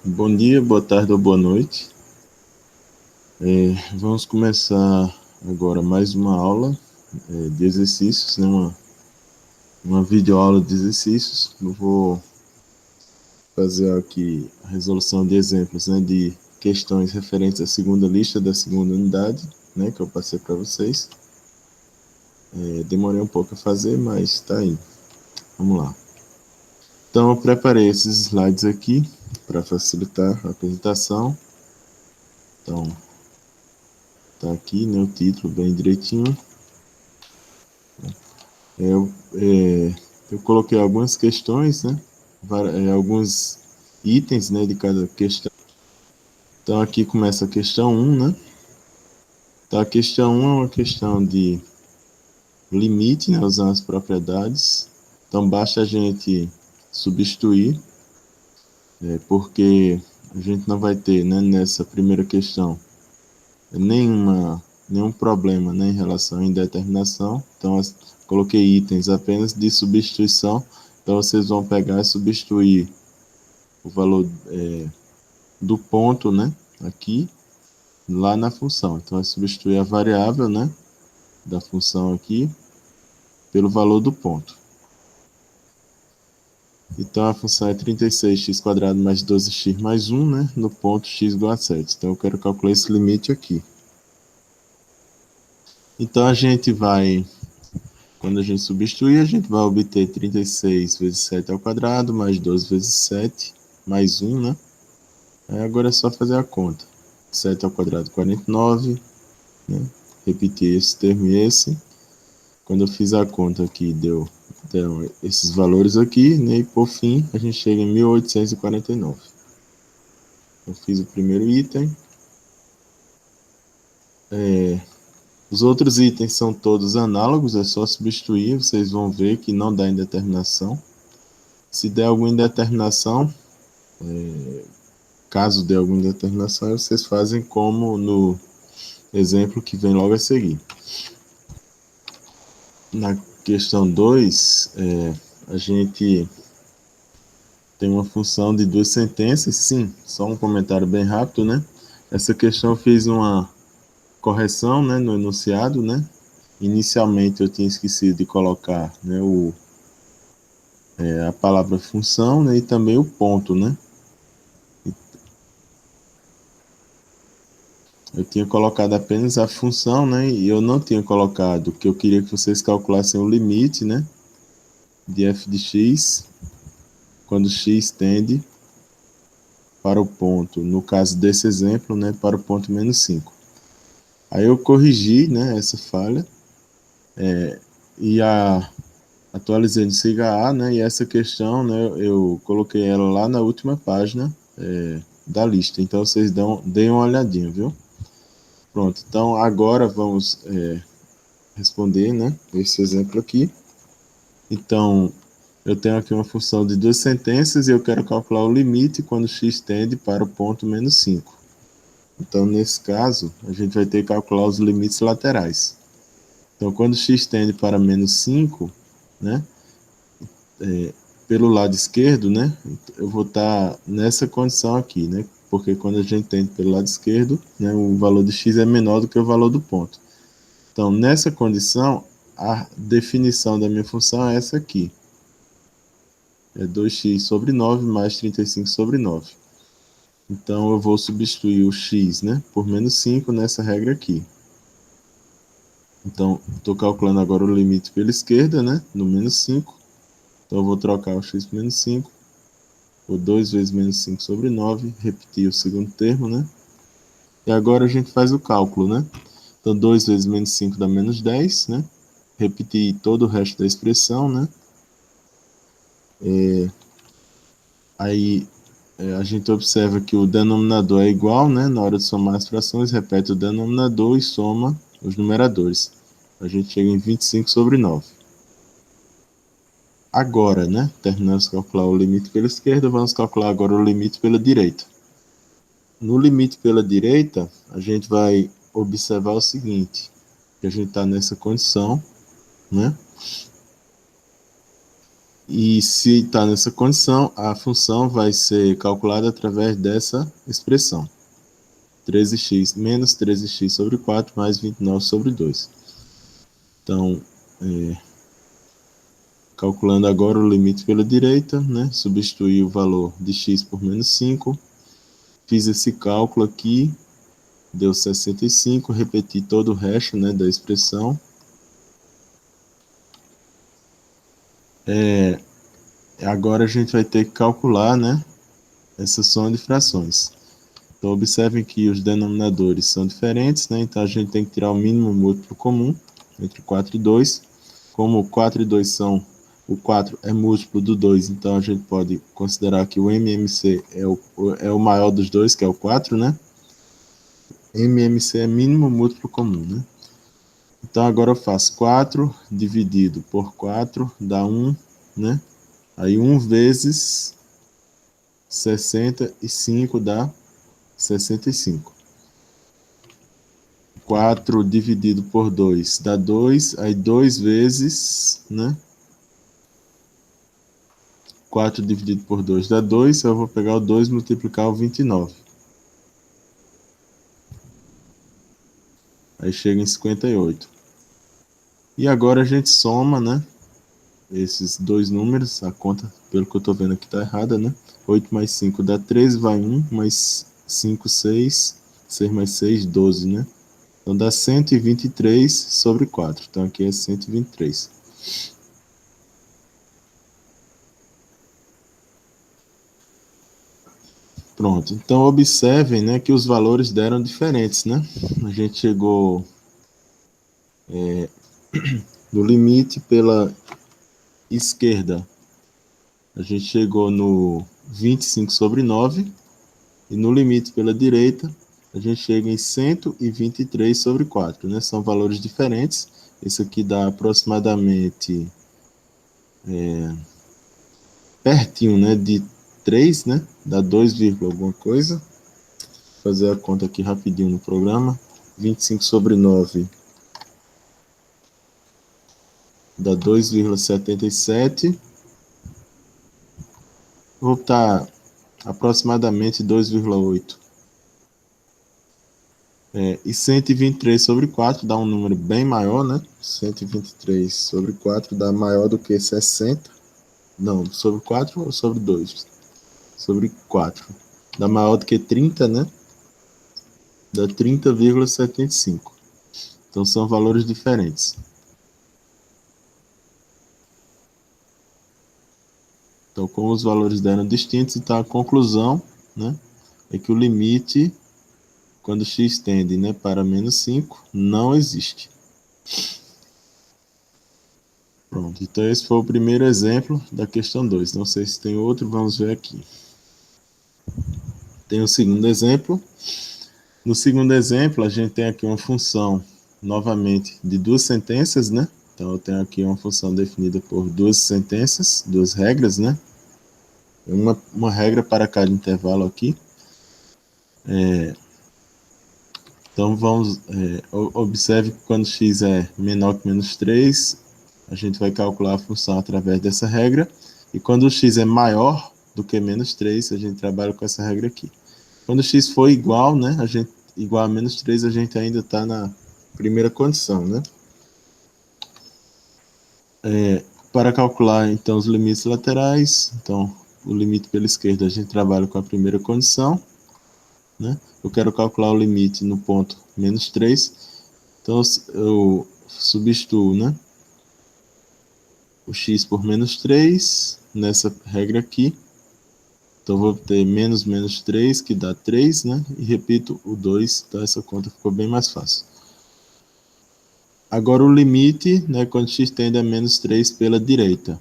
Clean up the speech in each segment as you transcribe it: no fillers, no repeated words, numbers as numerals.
Bom dia, boa tarde ou boa noite. Vamos começar agora mais uma aula de exercícios, né? Uma videoaula de exercícios. Eu vou fazer aqui a resolução de exemplos, né, de questões referentes à segunda lista da segunda unidade, né, que eu passei para vocês. Demorei um pouco a fazer, mas está aí. Vamos lá. Então, eu preparei esses slides aqui para facilitar a apresentação. Então, tá aqui, né, o título bem direitinho. Eu, é, eu coloquei algumas questões, né? Alguns itens, né, de cada questão. Então aqui começa a questão 1, né? Então a questão 1 é uma questão de limite, né, usando as propriedades. Então basta a gente substituir, porque a gente não vai ter, né, nessa primeira questão nenhum problema, né, em relação à indeterminação. Então coloquei itens apenas de substituição. Então vocês vão pegar e substituir o valor do ponto, né, aqui, lá na função. Então, vai substituir a variável, né, da função aqui, pelo valor do ponto. Então, a função é 36x² mais 12x mais 1, né, no ponto x igual a 7. Então, eu quero calcular esse limite aqui. Então, quando a gente substituir, a gente vai obter 36 vezes 7 ao quadrado, mais 12 vezes 7, mais 1, né? Aí agora é só fazer a conta. 7 ao quadrado, 49, né? Repetir esse termo e esse. Quando eu fiz a conta aqui, deu esses valores aqui, né? E por fim, a gente chega em 1849. Eu fiz o primeiro item. Os outros itens são todos análogos, é só substituir, vocês vão ver que não dá indeterminação. Se der alguma indeterminação, caso dê alguma indeterminação, vocês fazem como no exemplo que vem logo a seguir. Na questão 2, a gente tem uma função de duas sentenças. Sim, só um comentário bem rápido, né? Essa questão eu fiz uma correção, né, no enunciado, né? Inicialmente eu tinha esquecido de colocar, né, a palavra função, né, e também o ponto, né? Eu tinha colocado apenas a função, né, e eu não tinha colocado que eu queria que vocês calculassem o limite, né, de f de x, quando x tende para o ponto, no caso desse exemplo, né, para o ponto menos 5. Aí eu corrigi, né, essa falha, e atualizei no SIGA A, né, e essa questão, né, eu coloquei ela lá na última página da lista. Então vocês deem uma olhadinha, viu? Pronto, então agora vamos responder, né, esse exemplo aqui. Então, eu tenho aqui uma função de duas sentenças e eu quero calcular o limite quando x tende para o ponto menos 5. Então, nesse caso, a gente vai ter que calcular os limites laterais. Então, quando x tende para menos 5, né, pelo lado esquerdo, né, eu vou estar nessa condição aqui, né, porque quando a gente tende pelo lado esquerdo, né, o valor de x é menor do que o valor do ponto. Então, nessa condição, a definição da minha função é essa aqui. É 2x sobre 9 mais 35 sobre 9. Então, eu vou substituir o x, né, por menos 5 nessa regra aqui. Então, estou calculando agora o limite pela esquerda, né, no menos 5. Então, eu vou trocar o x por menos 5, por 2 vezes menos 5 sobre 9, repetir o segundo termo, né? E agora a gente faz o cálculo, né? Então, 2 vezes menos 5 dá menos 10, né? Repetir todo o resto da expressão, né? Aí a gente observa que o denominador é igual, né? Na hora de somar as frações, repete o denominador e soma os numeradores. A gente chega em 25 sobre 9. Agora, né? Terminamos de calcular o limite pela esquerda, vamos calcular agora o limite pela direita. No limite pela direita, a gente vai observar o seguinte, que a gente está nessa condição, né? E se está nessa condição, a função vai ser calculada através dessa expressão. 13x menos 13x sobre 4 mais 29 sobre 2. Então, calculando agora o limite pela direita, né? Substituir o valor de x por menos 5. Fiz esse cálculo aqui, deu 65, repeti todo o resto, né, da expressão. Agora a gente vai ter que calcular, né, essa soma de frações. Então, observem que os denominadores são diferentes, né? Então, a gente tem que tirar o mínimo múltiplo comum entre 4 e 2. Como 4 e 2 são... O 4 é múltiplo do 2, então a gente pode considerar que o MMC é o maior dos dois, que é o 4, né? MMC é mínimo múltiplo comum, né? Então, agora eu faço 4 dividido por 4 dá 1, né? Aí 1 vezes 65 dá 65. 4 dividido por 2 dá 2, aí 2 vezes, né? 4 dividido por 2 dá 2, eu vou pegar o 2 e multiplicar o 29. Aí chega em 58. E agora a gente soma, né? Esses dois números, a conta, pelo que eu tô vendo aqui, tá errada, né? 8 mais 5 dá 13, vai 1, mais 5, 6, 6 mais 6, 12, né? Então dá 123 sobre 4. Então aqui é 123. Pronto. Então observem, né, que os valores deram diferentes, né? A gente chegou no limite pela esquerda. A gente chegou no 25 sobre 9. E no limite pela direita, a gente chega em 123 sobre 4, né? São valores diferentes. Esse aqui dá aproximadamente pertinho, né, de 3, né? Dá 2, alguma coisa. Vou fazer a conta aqui rapidinho no programa. 25 sobre 9 dá 2,77. Vou botar aproximadamente 2,8. E 123 sobre 4 dá um número bem maior, né? 123 sobre 4 dá maior do que 60. Não, sobre 4 ou sobre 2? Sobre 4. Dá maior do que 30, né? Dá 30,75. Então são valores diferentes. Então, como os valores deram distintos, então a conclusão, né, é que o limite, quando x tende, né, para menos 5, não existe. Pronto, então esse foi o primeiro exemplo da questão 2. Não sei se tem outro, vamos ver aqui. Tem o segundo exemplo. No segundo exemplo, a gente tem aqui uma função, novamente, de duas sentenças, né? Então, eu tenho aqui uma função definida por duas sentenças, duas regras, né? Uma regra para cada intervalo aqui. Então, observe que quando x é menor que menos 3, a gente vai calcular a função através dessa regra. E quando o x é maior do que menos 3, a gente trabalha com essa regra aqui. Quando x for igual, né, igual a menos 3, a gente ainda está na primeira condição, né? Para calcular, então, os limites laterais, então, o limite pela esquerda, a gente trabalha com a primeira condição, né? Eu quero calcular o limite no ponto menos 3, então eu substituo, né, o x por menos 3 nessa regra aqui. Então, vou ter menos menos 3, que dá 3, né? E repito o 2, então essa conta ficou bem mais fácil. Agora o limite, né, quando x tende a menos 3 pela direita.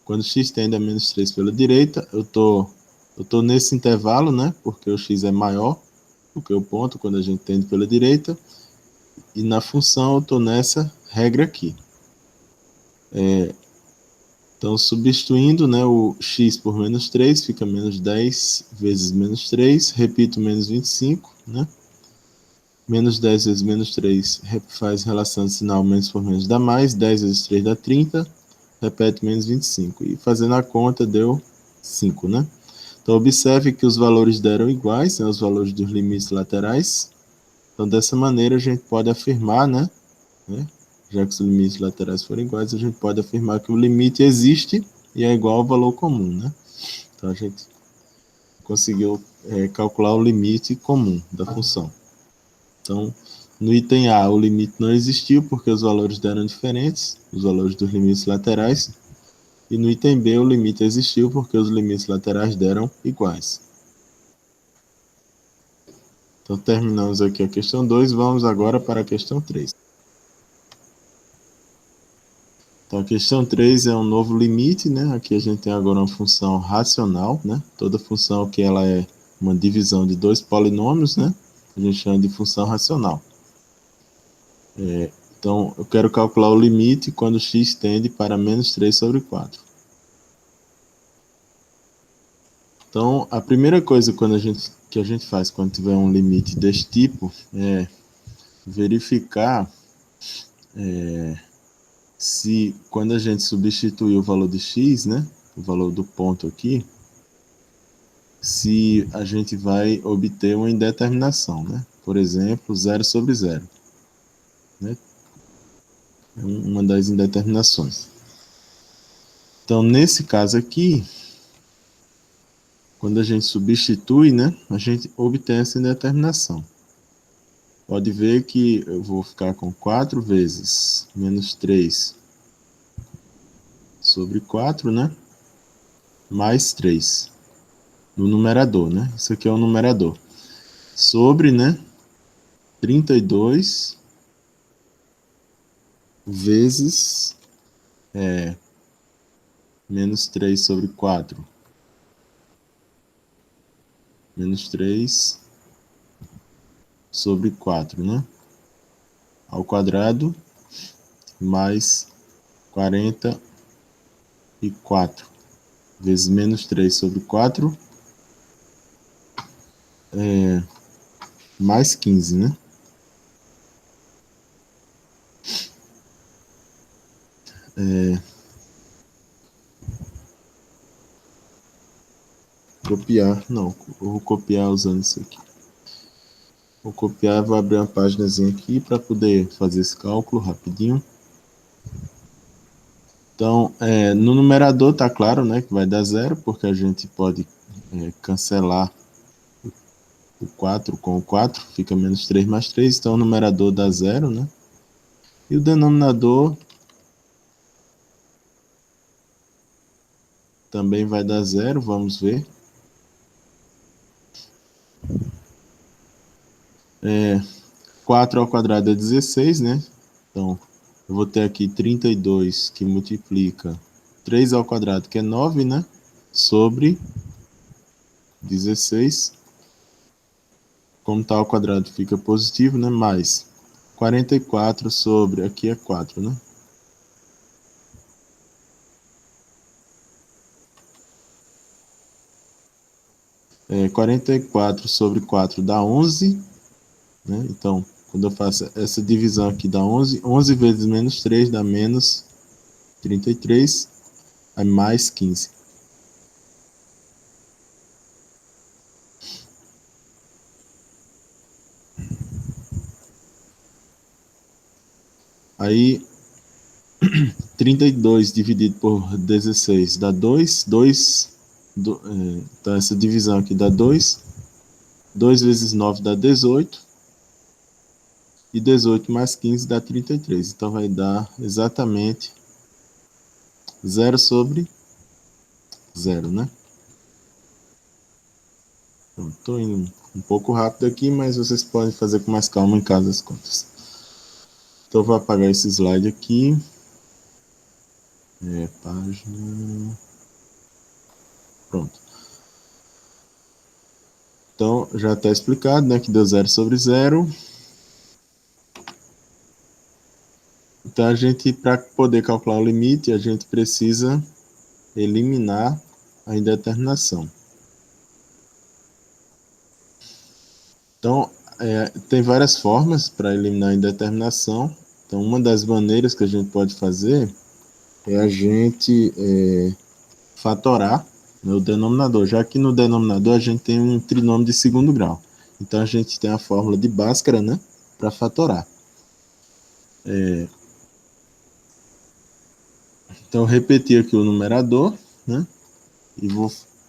Quando x tende a menos 3 pela direita, eu tô nesse intervalo, né? Porque o x é maior do que o ponto quando a gente tende pela direita. E na função eu tô nessa regra aqui. Então, substituindo, né, o x por menos 3, fica menos 10 vezes menos 3. Repito, menos 25, né? Menos 10 vezes menos 3 faz relação de sinal, menos por menos dá mais. 10 vezes 3 dá 30. repete menos 25. E fazendo a conta deu 5, né? Então, observe que os valores deram iguais, são os valores dos limites laterais. Então, dessa maneira, a gente pode afirmar, né? Já que os limites laterais foram iguais, a gente pode afirmar que o limite existe e é igual ao valor comum, né? Então, a gente conseguiu calcular o limite comum da função. Então, no item A, o limite não existiu porque os valores deram diferentes, os valores dos limites laterais. E no item B, o limite existiu porque os limites laterais deram iguais. Então, terminamos aqui a questão 2, vamos agora para a questão 3. Então, a questão 3 é um novo limite, né? Aqui a gente tem agora uma função racional, né? Toda função que ela é uma divisão de dois polinômios, né? A gente chama de função racional. Então, eu quero calcular o limite quando x tende para menos 3 sobre 4. Então, a primeira coisa que a gente faz quando tiver um limite desse tipo é verificar se quando a gente substituir o valor de x, né, o valor do ponto aqui, se a gente vai obter uma indeterminação, né? Por exemplo, 0 sobre 0. Né? É uma das indeterminações. Então, nesse caso aqui, quando a gente substitui, né, a gente obtém essa indeterminação. Pode ver que eu vou ficar com 4 vezes menos 3 sobre 4, né? Mais 3 no numerador, né? Isso aqui é o numerador. Sobre, né? 32 vezes menos 3 sobre 4. Menos 3 sobre 4, né? Ao quadrado mais 44 vezes menos 3 sobre 4 mais 15, né? Copiar, não, eu vou copiar usando isso aqui. Vou copiar, vou abrir uma páginazinha aqui para poder fazer esse cálculo rapidinho. Então, no numerador tá claro, né, que vai dar 0, porque a gente pode cancelar o 4 com o 4, fica menos 3 mais 3, então o numerador dá 0, né? E o denominador também vai dar 0, vamos ver. 4 ao quadrado é 16, né? Então, eu vou ter aqui 32 que multiplica 3 ao quadrado, que é 9, né? Sobre 16. Como está ao quadrado, fica positivo, né? Mais 44 sobre, aqui é 4, né? 44 sobre 4 dá 11, né? Então, quando eu faço essa divisão aqui dá 11. 11 vezes menos 3 dá menos 33, aí mais 15. Aí, 32 dividido por 16 dá 2. Então, essa divisão aqui dá 2. 2 vezes 9 dá 18. E 18 mais 15 dá 33. Então, vai dar exatamente 0 sobre 0, né? Estou indo um pouco rápido aqui, mas vocês podem fazer com mais calma em casa as contas. Então, eu vou apagar esse slide aqui. Página. Pronto. Então, já está explicado, né, que deu 0 sobre 0. Então, a gente, para poder calcular o limite, a gente precisa eliminar a indeterminação. Então, tem várias formas para eliminar a indeterminação. Então, uma das maneiras que a gente pode fazer é a gente fatorar, né, o denominador, já que no denominador a gente tem um trinômio de segundo grau. Então a gente tem a fórmula de Bhaskara, né, para fatorar. Então eu repeti aqui o numerador, né, e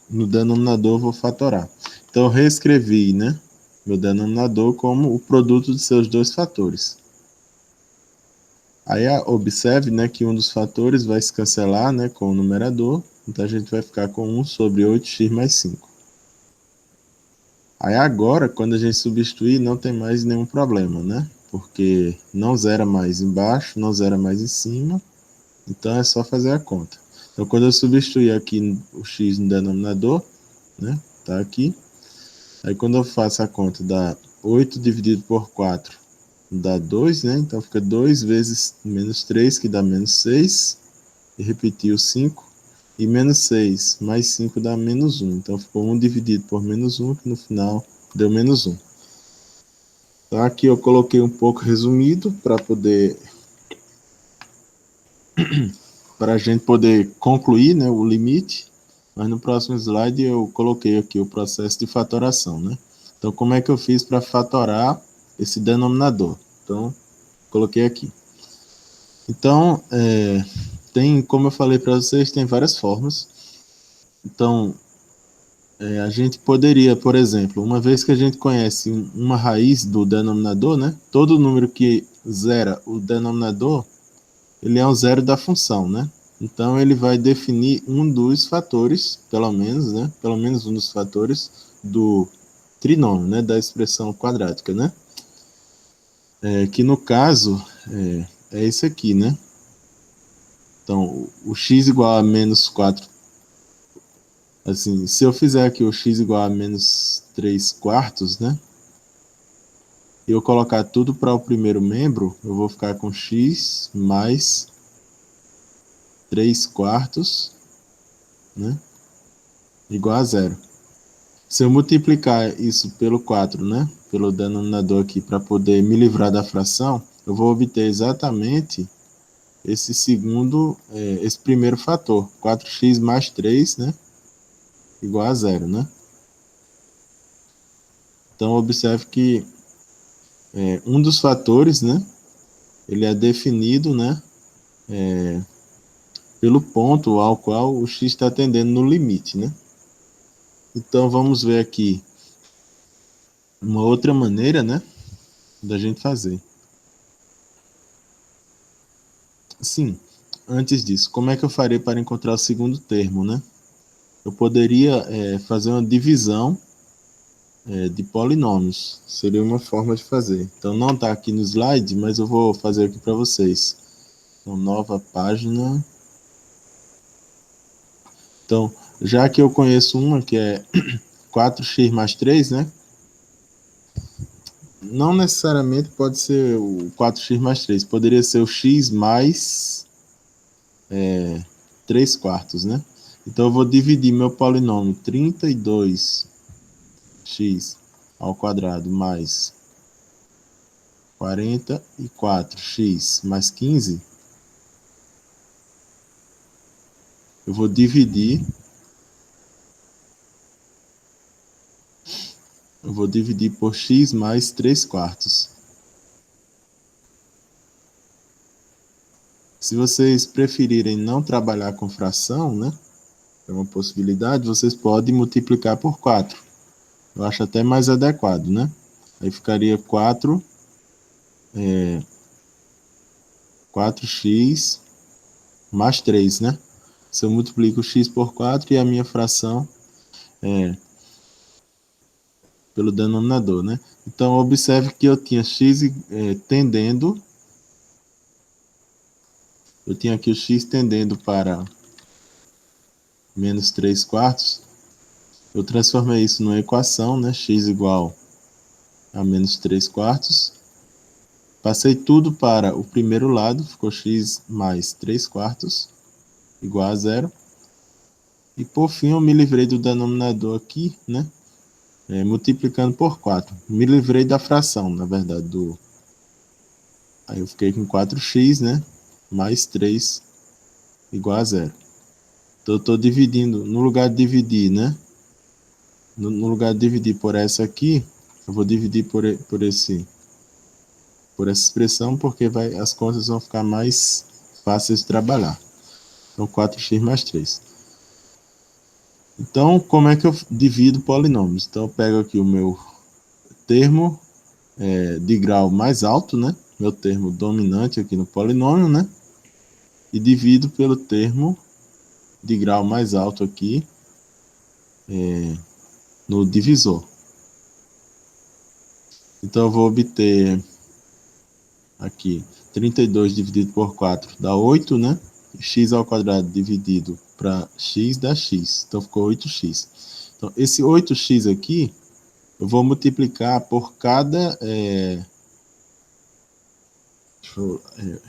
no denominador vou fatorar. Então eu reescrevi, né, meu denominador como o produto de seus dois fatores. Aí observe, né, que um dos fatores vai se cancelar, né, com o numerador, então a gente vai ficar com 1 sobre 8x mais 5. Aí agora, quando a gente substituir, não tem mais nenhum problema, né? Porque não zera mais embaixo, não zera mais em cima, então é só fazer a conta. Então quando eu substituir aqui o x no denominador, né, tá aqui, aí quando eu faço a conta dá 8 dividido por 4 dá 2, né? Então fica 2 vezes menos 3, que dá menos 6. E repetir o 5. E menos 6 mais 5 dá menos 1. Então ficou 1 dividido por menos 1, que no final deu menos 1. Então aqui eu coloquei um pouco resumido para a gente poder concluir, né, o limite. Mas no próximo slide eu coloquei aqui o processo de fatoração, né? Então como é que eu fiz para fatorar esse denominador? Então coloquei aqui. Então, tem, como eu falei para vocês, tem várias formas. Então, a gente poderia, por exemplo, uma vez que a gente conhece uma raiz do denominador, né? Todo número que zera o denominador, ele é um zero da função, né? Então, ele vai definir um dos fatores, pelo menos, né? Pelo menos um dos fatores do trinômio, né? Da expressão quadrática, né? Que no caso é esse aqui, né? Então, o x igual a menos 4, assim, se eu fizer aqui o x igual a menos 3 quartos, né? E eu colocar tudo para o primeiro membro, eu vou ficar com x mais 3 quartos, né? Igual a zero. Se eu multiplicar isso pelo 4, né? Pelo denominador aqui, para poder me livrar da fração, eu vou obter exatamente esse primeiro fator, 4x mais 3, né? Igual a zero, né? Então, observe que um dos fatores, né? Ele é definido, né? Pelo ponto ao qual o x está tendendo no limite, né? Então, vamos ver aqui uma outra maneira, né? Da gente fazer. Sim, antes disso, como é que eu farei para encontrar o segundo termo, né? Eu poderia fazer uma divisão de polinômios. Seria uma forma de fazer. Então, não está aqui no slide, mas eu vou fazer aqui para vocês. Então, nova página. Então, já que eu conheço uma que é 4x mais 3, né? Não necessariamente pode ser o 4x mais 3. Poderia ser o x mais 3 quartos, né? Então, eu vou dividir meu polinômio 32x ao quadrado mais 44x mais 15. Eu vou dividir por x mais 3 quartos. Se vocês preferirem não trabalhar com fração, né? É uma possibilidade, vocês podem multiplicar por 4. Eu acho até mais adequado, né? Aí ficaria 4x mais 3, né? Se eu multiplico x por 4 e a minha fração pelo denominador, né? Então, observe que eu tinha x tendendo, eu tinha aqui o x tendendo para menos 3 quartos. Eu transformei isso numa equação, né? X igual a menos 3 quartos. Passei tudo para o primeiro lado, ficou x mais 3 quartos, igual a zero. E por fim eu me livrei do denominador aqui, né? Multiplicando por 4. Me livrei da fração, na verdade, Aí eu fiquei com 4x, né? Mais 3 igual a zero. Então, eu estou dividindo, no lugar de dividir, né? No lugar de dividir por essa aqui, eu vou dividir por essa expressão, porque as contas vão ficar mais fáceis de trabalhar. Então, 4x mais 3. Então, como é que eu divido polinômios? Então, eu pego aqui o meu termo de grau mais alto, né? Meu termo dominante aqui no polinômio, né? E divido pelo termo de grau mais alto aqui no divisor. Então, eu vou obter aqui 32 dividido por 4 dá 8, né? X ao quadrado dividido para x dá x. Então, ficou 8x. Então, esse 8x aqui, eu vou multiplicar por cada... deixa eu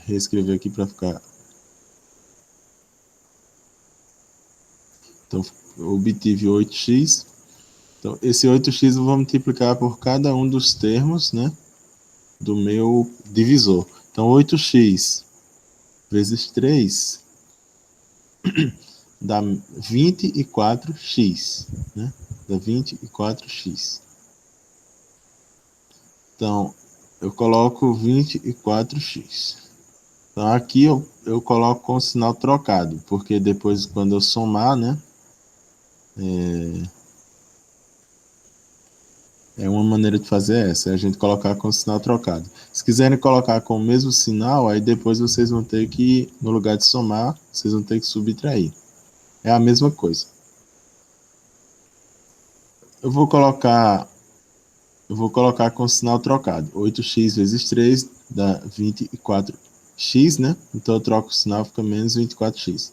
reescrever aqui para ficar... Então, eu obtive 8x. Então, esse 8x eu vou multiplicar por cada um dos termos, né? Do meu divisor. Então, 8x vezes 3 dá 24x, né? Dá 24x. Então, eu coloco 24x. Então, aqui eu coloco com o sinal trocado, porque depois, quando eu somar, né? É uma maneira de fazer essa, é a gente colocar com o sinal trocado. Se quiserem colocar com o mesmo sinal, aí depois vocês vão ter que, no lugar de somar, vocês vão ter que subtrair. É a mesma coisa. Eu vou colocar com o sinal trocado. 8x vezes 3 dá 24x, né? Então eu troco o sinal, fica menos 24x.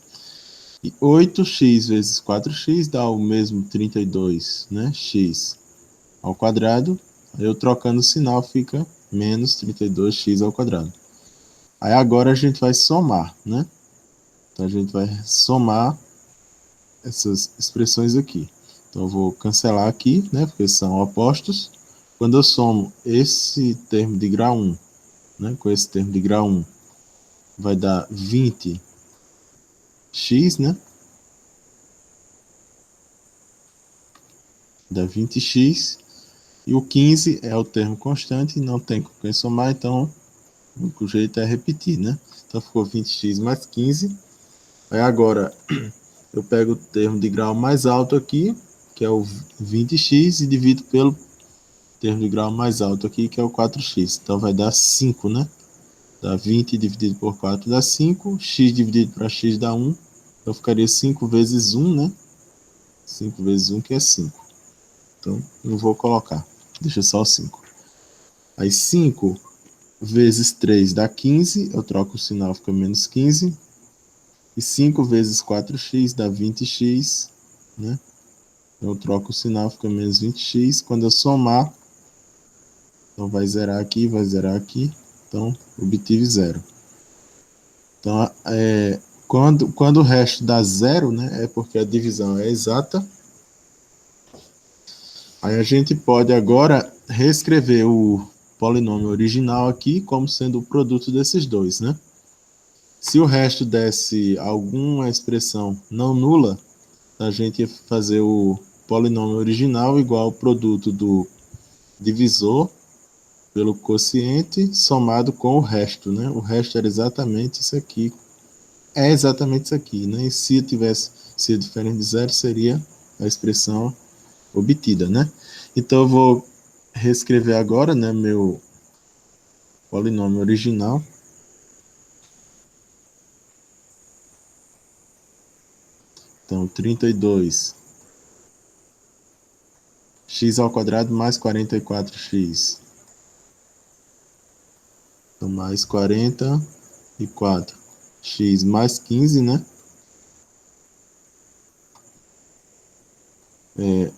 E 8x vezes 4x dá o mesmo 32, né? X ao quadrado. Aí eu trocando o sinal fica menos 32x ao quadrado. Aí agora a gente vai somar, né? Então a gente vai somar essas expressões aqui. Então eu vou cancelar aqui, né? Porque são opostos. Quando eu somo esse termo de grau 1, né, com esse termo de grau 1, vai dar 20x, né? Dá 20x. E o 15 é o termo constante, não tem com quem somar, então o único jeito é repetir, né? Então ficou 20x mais 15. Aí agora eu pego o termo de grau mais alto aqui, que é o 20x, e divido pelo termo de grau mais alto aqui, que é o 4x. Então vai dar 5, né? Dá 20 dividido por 4 dá 5. X dividido para x dá 1. Então ficaria 5 vezes 1, né? 5 vezes 1, que é 5. Então não vou colocar. Deixa só o 5. Aí 5 vezes 3 dá 15. Eu troco o sinal, fica menos 15. E 5 vezes 4x dá 20x, né? Eu troco o sinal, fica menos 20x. Quando eu somar, então vai zerar aqui, vai zerar aqui. Então, obtive zero. Então, quando o resto dá zero, né, é porque a divisão é exata. Aí a gente pode agora reescrever o polinômio original aqui como sendo o produto desses dois, né? Se o resto desse alguma expressão não nula, a gente ia fazer o polinômio original igual ao produto do divisor pelo quociente somado com o resto, né? O resto era exatamente isso aqui. É exatamente isso aqui, né? E se tivesse sido diferente de zero, seria a expressão obtida, né? Então eu vou reescrever agora, né, meu polinômio original. Então, 32 x ao quadrado mais 44x. Então, mais 44 x mais 15, né?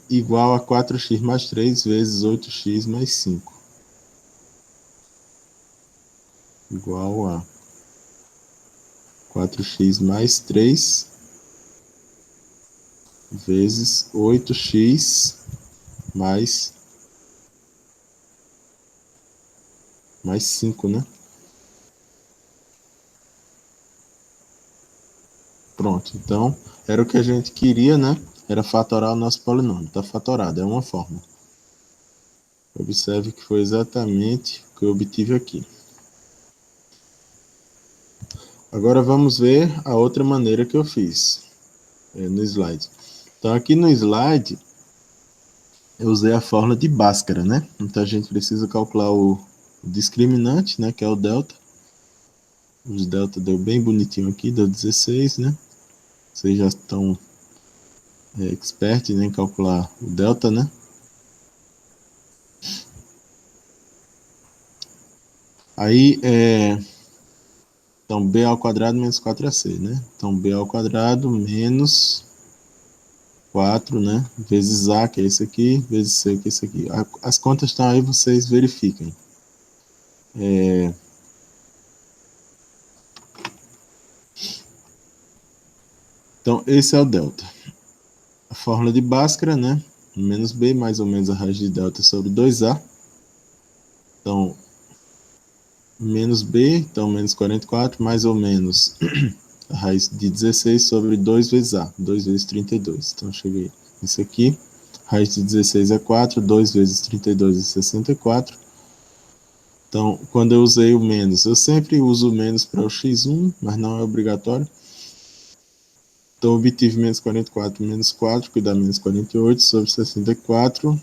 Igual a 4x mais 3 vezes 8x mais 5. Igual a 4x mais 3 vezes 8x mais 5, né? Pronto, então era o que a gente queria, né? Era fatorar o nosso polinômio. Está fatorado, é uma fórmula. Observe que foi exatamente o que eu obtive aqui. Agora vamos ver a outra maneira que eu fiz no slide. Então aqui no slide eu usei a fórmula de Bhaskara, né? Então a gente precisa calcular o discriminante, né? Que é o delta. Os delta deu bem bonitinho aqui, deu 16, né? Vocês já estão expert, né, em calcular o delta, né? Aí, então, b ao quadrado menos 4ac, né? Então, b ao quadrado menos 4, né? Vezes a, que é isso aqui, vezes c, que é isso aqui. As contas estão aí, vocês verifiquem. Então, esse é o delta. A fórmula de Bhaskara, né? Menos b, mais ou menos a raiz de delta sobre 2a. Então, menos b, então menos 44, mais ou menos a raiz de 16 sobre 2 vezes a, 2 vezes 32. Então, cheguei nisso aqui. Raiz de 16 é 4, 2 vezes 32 é 64. Então, quando eu usei o menos, eu sempre uso o menos para o x1, mas não é obrigatório. Então, obtive menos 44 menos 4, que dá menos 48 sobre 64.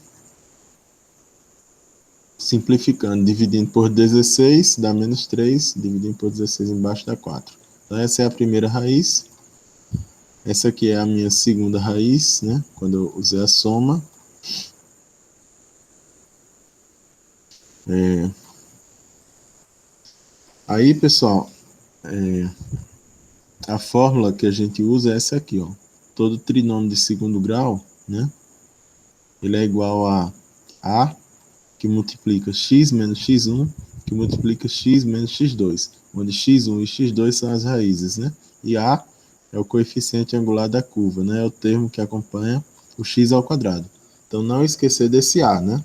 Simplificando, dividindo por 16, dá menos 3, dividindo por 16 embaixo dá 4. Então, essa é a primeira raiz. Essa aqui é a minha segunda raiz, né? Quando eu usei a soma. Aí, pessoal, a fórmula que a gente usa é essa aqui, ó. Todo trinômio de segundo grau, né? Ele é igual a que multiplica x menos x1, que multiplica x menos x2, onde x1 e x2 são as raízes, né? E a é o coeficiente angular da curva, né? É o termo que acompanha o x ao quadrado. Então, não esquecer desse a, né?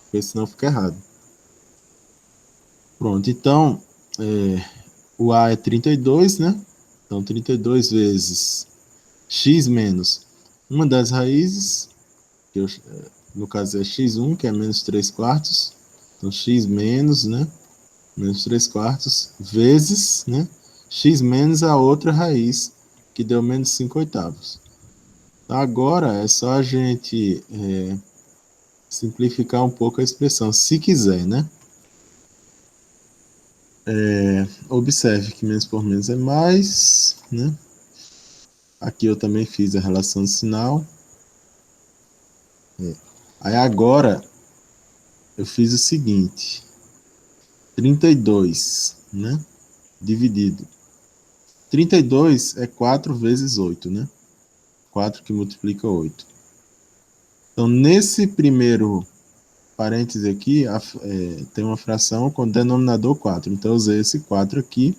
Porque senão fica errado. Pronto, então, o a é 32, né? Então, 32 vezes x menos uma das raízes, que no caso é x1, que é menos 3 quartos. Então, x menos, né? Menos 3 quartos, vezes, né? X menos a outra raiz, que deu menos 5 oitavos. Agora é só a gente simplificar um pouco a expressão, se quiser, né? Observe que menos por menos é mais, né? Aqui eu também fiz a relação de sinal. Aí agora eu fiz o seguinte: 32, né? Dividido. 32 é 4 vezes 8, né? 4 que multiplica 8. Então, nesse primeiro parêntese aqui, tem uma fração com denominador 4. Então, eu usei esse 4 aqui,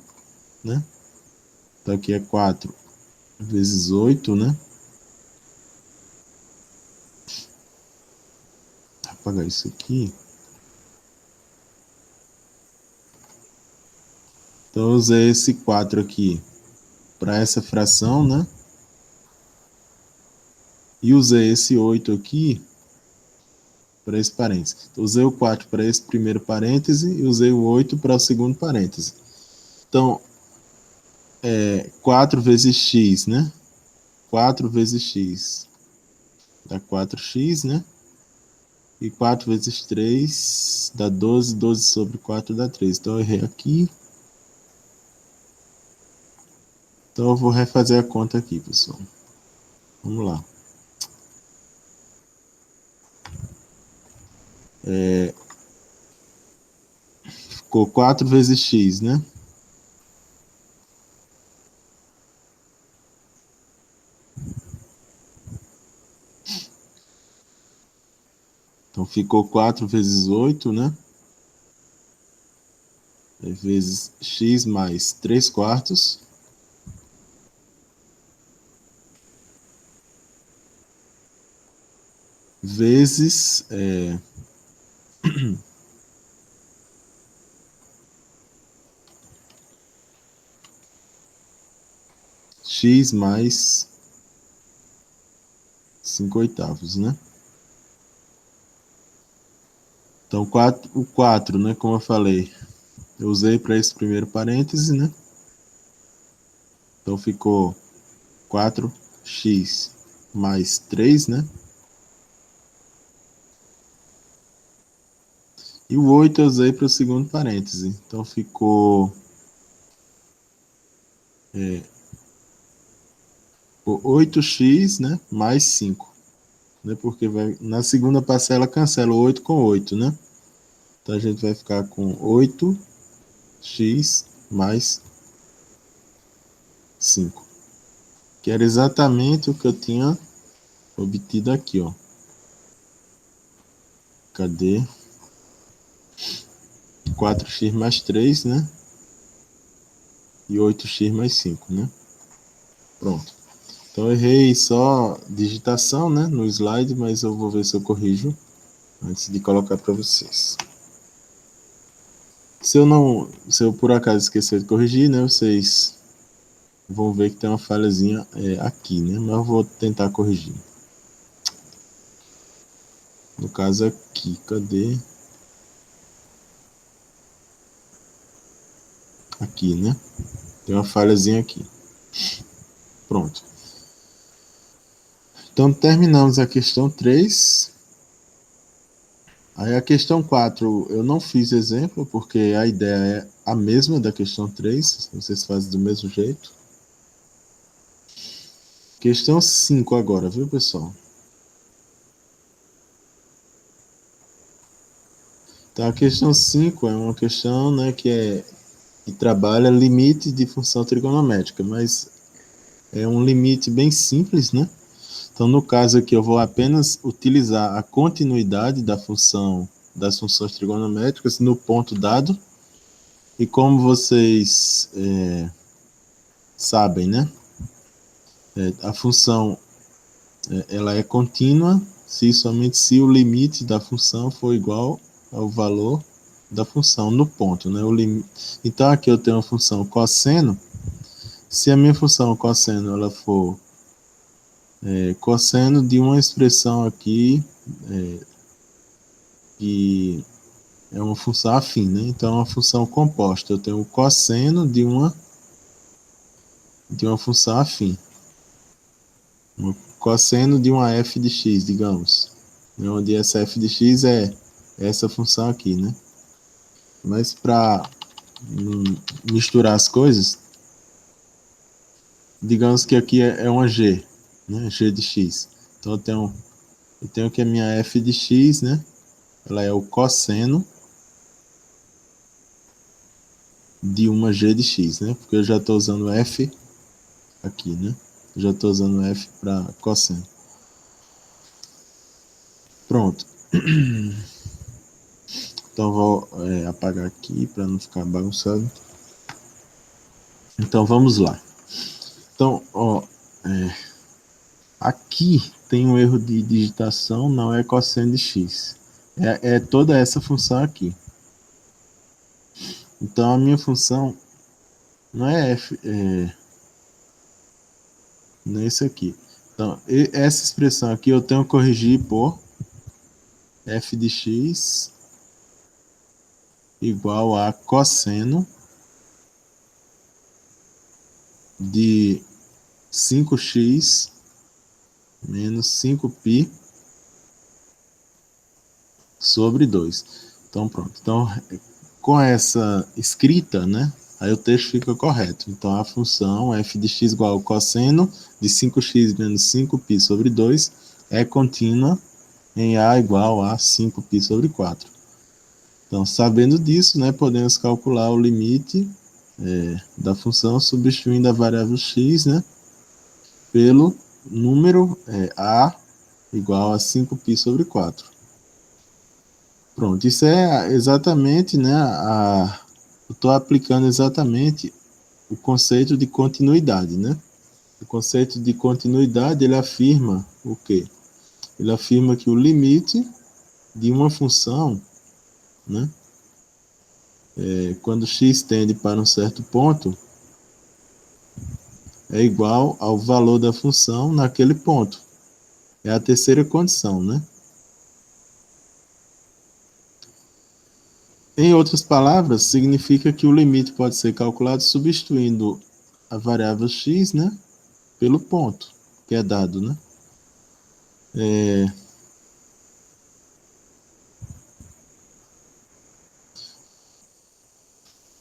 né? Então, aqui é 4 vezes 8, né? Vou apagar isso aqui. Então, eu usei esse 4 aqui para essa fração, né? E usei esse 8 aqui para esse parêntese. Então, usei o 4 para esse primeiro parêntese e usei o 8 para o segundo parêntese. Então, 4 vezes x, né? 4 vezes x dá 4x, né? E 4 vezes 3 dá 12, 12 sobre 4 dá 3. Então eu errei aqui. Então eu vou refazer a conta aqui, pessoal. Vamos lá. Ficou 4 vezes x, né? Então ficou 4 vezes 8, né? Vezes x mais 3 quartos. Vezes x mais 5/8, né? Então, o 4, né, como eu falei, eu usei para esse primeiro parêntese, né? Então, ficou 4x mais 3, né? E o 8 eu usei para o segundo parêntese. Então, ficou 8x, né, mais 5. Né, porque na segunda parcela cancela o 8 com 8, né? Então, a gente vai ficar com 8x mais 5. Que era exatamente o que eu tinha obtido aqui, ó. Cadê? 4x mais 3, né? E 8x mais 5, né? Pronto. Então eu errei só digitação, né, no slide, mas eu vou ver se eu corrijo antes de colocar para vocês. Se eu por acaso esquecer de corrigir, né, vocês vão ver que tem uma falhazinha aqui, né? Mas eu vou tentar corrigir. No caso aqui, cadê? Aqui, né? Tem uma falhazinha aqui. Pronto. Então terminamos a questão 3. Aí a questão 4 eu não fiz exemplo, porque a ideia é a mesma da questão 3. Vocês fazem do mesmo jeito. Questão 5 agora, viu, pessoal? Então, a questão 5 é uma questão, né, que trabalha limite de função trigonométrica, mas é um limite bem simples, né? Então, no caso aqui, eu vou apenas utilizar a continuidade das funções trigonométricas no ponto dado. E como vocês sabem, né? A função ela é contínua se e somente se o limite da função for igual ao valor da função no ponto, né? Então aqui eu tenho a função cosseno. Se a minha função cosseno ela for cosseno de uma expressão aqui que é uma função afim, né? Então é uma função composta. Eu tenho o cosseno de uma função afim. Um cosseno de uma f de x, digamos. Onde essa f de x é essa função aqui, né? Mas para misturar as coisas, digamos que aqui é uma g, né? G de x. Então eu tenho que a minha f de x, né? Ela é o cosseno de uma g de x, né? Porque eu já estou usando f aqui, né? Eu já estou usando f para cosseno. Pronto. Então vou apagar aqui para não ficar bagunçado. Então vamos lá. Então, ó, aqui tem um erro de digitação, não é cosseno de x. É toda essa função aqui. Então a minha função não é f, não é isso aqui. Então essa expressão aqui eu tenho que corrigir por f de x igual a cosseno de 5x menos 5π sobre 2. Então, pronto. Então, com essa escrita, né, aí o texto fica correto. Então, a função f de x igual ao cosseno de 5x menos 5π sobre 2 é contínua em a igual a 5π sobre 4. Então, sabendo disso, né, podemos calcular o limite da função substituindo a variável x, né, pelo número a igual a 5π sobre 4. Pronto, isso é exatamente, né, eu estou aplicando exatamente o conceito de continuidade, né? O conceito de continuidade, ele afirma o quê? Ele afirma que o limite de uma função, né, quando x tende para um certo ponto, é igual ao valor da função naquele ponto. É a terceira condição, né? Em outras palavras, significa que o limite pode ser calculado substituindo a variável x, né, pelo ponto que é dado, né?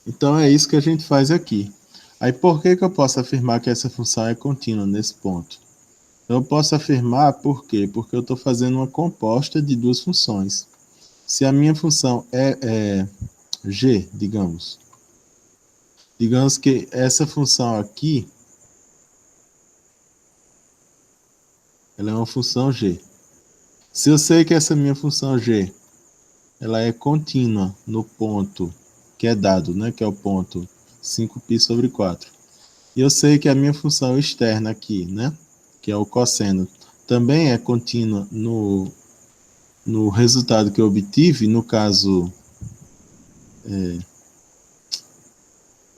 Então é isso que a gente faz aqui. Aí por que eu posso afirmar que essa função é contínua nesse ponto? Eu posso afirmar por quê? Porque eu estou fazendo uma composta de duas funções. Se a minha função é g, digamos que essa função aqui, ela é uma função g. Se eu sei que essa minha função g, ela é contínua no ponto que é dado, né, que é o ponto 5π sobre 4. E eu sei que a minha função externa aqui, né, que é o cosseno, também é contínua no resultado que eu obtive, no caso,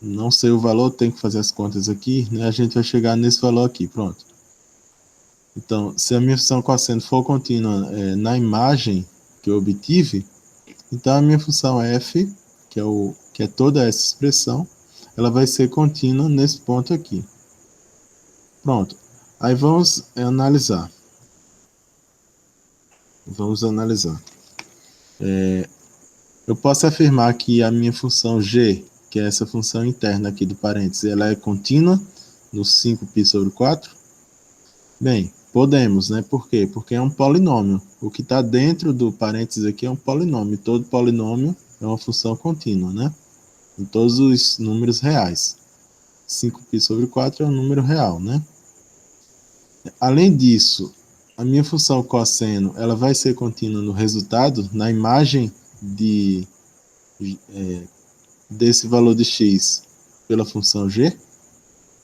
não sei o valor, tem que fazer as contas aqui, né, a gente vai chegar nesse valor aqui, pronto. Então, se a minha função cosseno for contínua na imagem que eu obtive, então a minha função f, que é toda essa expressão, ela vai ser contínua nesse ponto aqui. Pronto. Aí vamos analisar. Eu posso afirmar que a minha função g, que é essa função interna aqui do parênteses, ela é contínua no 5π sobre 4? Bem, podemos, né? Por quê? Porque é um polinômio. O que está dentro do parênteses aqui é um polinômio. Todo polinômio é uma função contínua, né? Em todos os números reais. 5π sobre 4 é um número real, né? Além disso, a minha função cosseno, ela vai ser contínua no resultado, na imagem desse valor de x pela função g?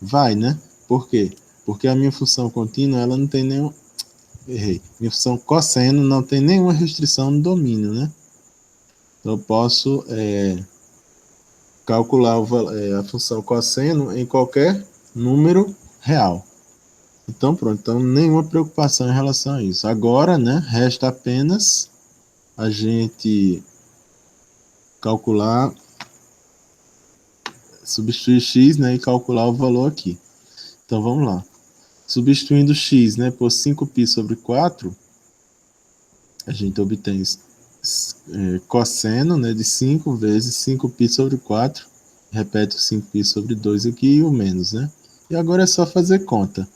Vai, né? Por quê? Porque a minha função contínua, ela não tem nenhum... Errei. Minha função cosseno não tem nenhuma restrição no domínio, né? Então, eu posso calcular a função cosseno em qualquer número real. Então, pronto. Então, nenhuma preocupação em relação a isso. Agora, né, resta apenas a gente calcular, substituir x, né, e calcular o valor aqui. Então, vamos lá. Substituindo x, né, por 5π sobre 4, a gente obtém cosseno, né, de 5 vezes 5π sobre 4. Repete o 5π sobre 2 aqui e o menos, né? E agora é só fazer conta.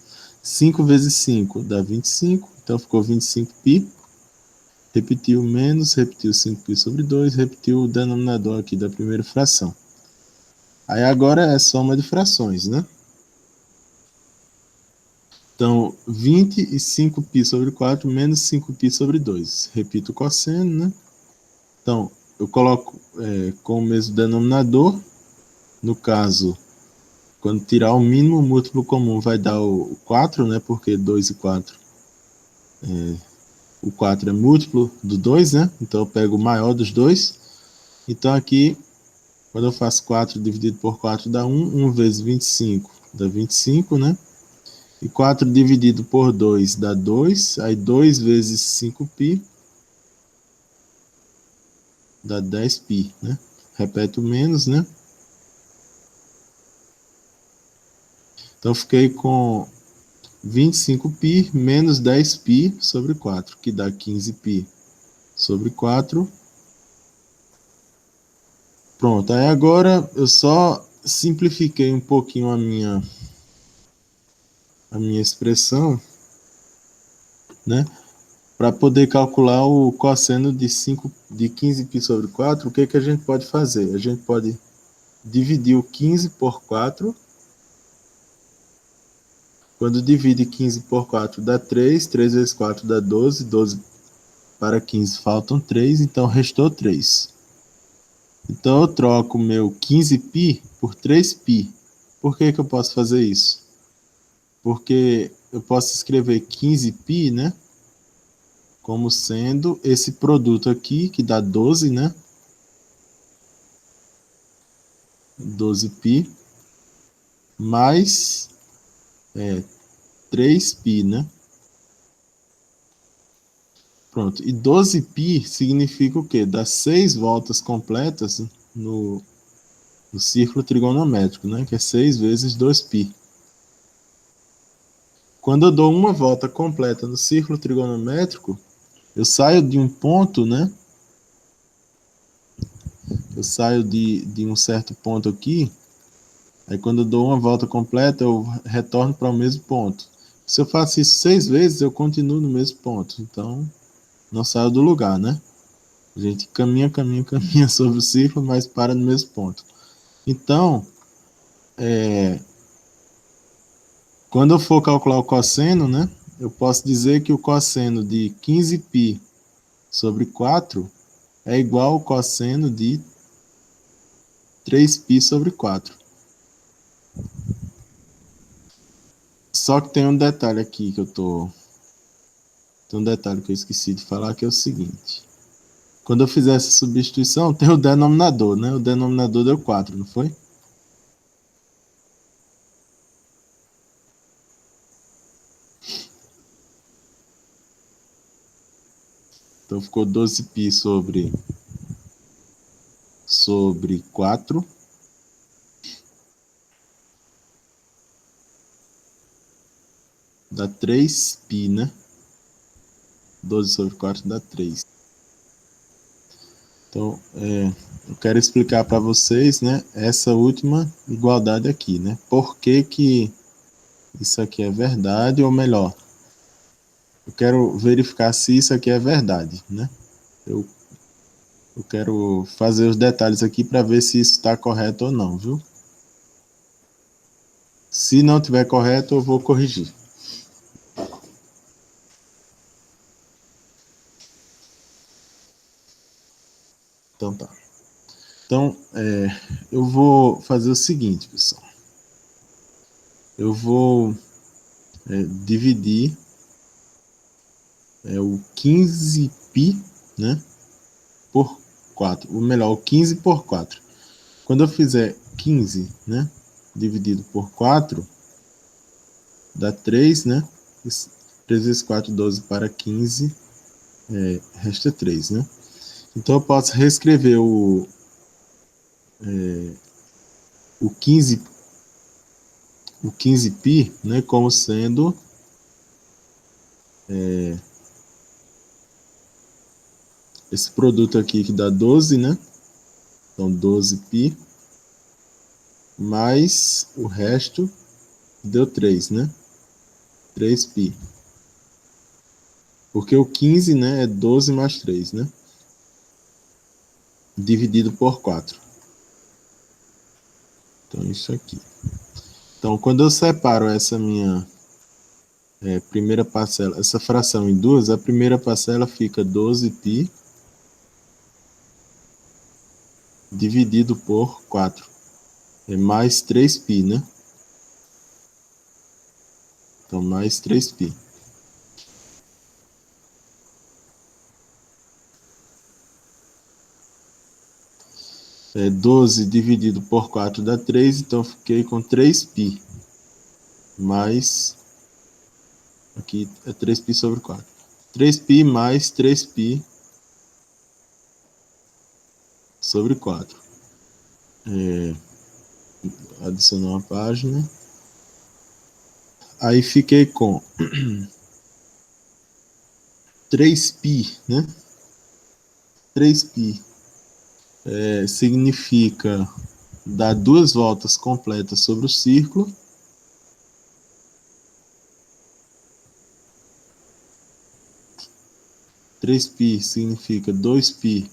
5 vezes 5 dá 25, então ficou 25π. Repetiu o menos, repetiu 5π sobre 2, repetiu o denominador aqui da primeira fração. Aí agora é soma de frações, né? Então, 25π sobre 4 menos 5π sobre 2. Repito o cosseno, né? Então, eu coloco com o mesmo denominador. No caso, quando tirar o mínimo, o múltiplo comum vai dar o 4, né? Porque 2 e 4, o 4 é múltiplo do 2, né? Então, eu pego o maior dos dois. Então, aqui, quando eu faço 4 dividido por 4 dá 1. 1 vezes 25 dá 25, né? E 4 dividido por 2 dá 2. Aí 2 vezes 5π dá 10π, né? Repete o menos, né? Então, fiquei com 25π menos 10π sobre 4, que dá 15π sobre 4. Pronto, aí agora eu só simplifiquei um pouquinho a minha expressão, né? Para poder calcular o cosseno de 15π sobre 4, o que a gente pode fazer? A gente pode dividir o 15 por 4. Quando divide 15 por 4 dá 3. 3 vezes 4 dá 12. 12 para 15 faltam 3, então restou 3. Então eu troco o meu 15π por 3π. Por que eu posso fazer isso? Porque eu posso escrever 15π, né, como sendo esse produto aqui, que dá 12, né? 12π, mais 3π, né? Pronto. E 12π significa o quê? Dá 6 voltas completas no círculo trigonométrico, né? Que é 6 vezes 2π. Quando eu dou uma volta completa no círculo trigonométrico, eu saio de um ponto, né? Eu saio de um certo ponto aqui, aí quando eu dou uma volta completa, eu retorno para o mesmo ponto. Se eu faço isso 6 vezes, eu continuo no mesmo ponto. Então, não saio do lugar, né? A gente caminha, caminha, caminha sobre o círculo, mas para no mesmo ponto. Então, quando eu for calcular o cosseno, né? Eu posso dizer que o cosseno de 15π sobre 4 é igual ao cosseno de 3π sobre 4. Só que tem um detalhe aqui que tem um detalhe que eu esqueci de falar, que é o seguinte. Quando eu fizer essa substituição, tem o denominador, né? O denominador deu 4, não foi? Então ficou 12π sobre 4. Dá 3π, né? 12 sobre 4 dá 3. Então, eu quero explicar para vocês, né, essa última igualdade aqui, né? Por que que isso aqui é verdade, ou melhor, eu quero verificar se isso aqui é verdade, né? Eu, eu quero fazer os detalhes aqui para ver se isso está correto ou não, viu? Se não tiver correto, eu vou corrigir. Então tá. Então, eu vou fazer o seguinte, pessoal. Eu vou dividir o 15π, né, por 4. Ou melhor, o 15 por 4. Quando eu fizer 15, né, dividido por 4, dá 3, né? 3 vezes 4, 12 para 15, resta 3, né? Então eu posso reescrever o 15, o 15π, né, como sendo esse produto aqui que dá 12, né? Então 12π mais o resto deu 3, né? 3π. Porque o 15, né, é 12 mais 3, né? Dividido por 4. Então, isso aqui. Então, quando eu separo essa minha primeira parcela, essa fração em duas, a primeira parcela fica 12π dividido por 4. É mais 3π, né? Então, mais 3π. É 12 dividido por 4 dá 3, então eu fiquei com 3π. Mais, aqui é 3π sobre 4. 3π mais 3π sobre 4. Adicionar uma página. Aí fiquei com 3π, né? 3π significa dar 2 voltas completas sobre o círculo. Três π significa 2π,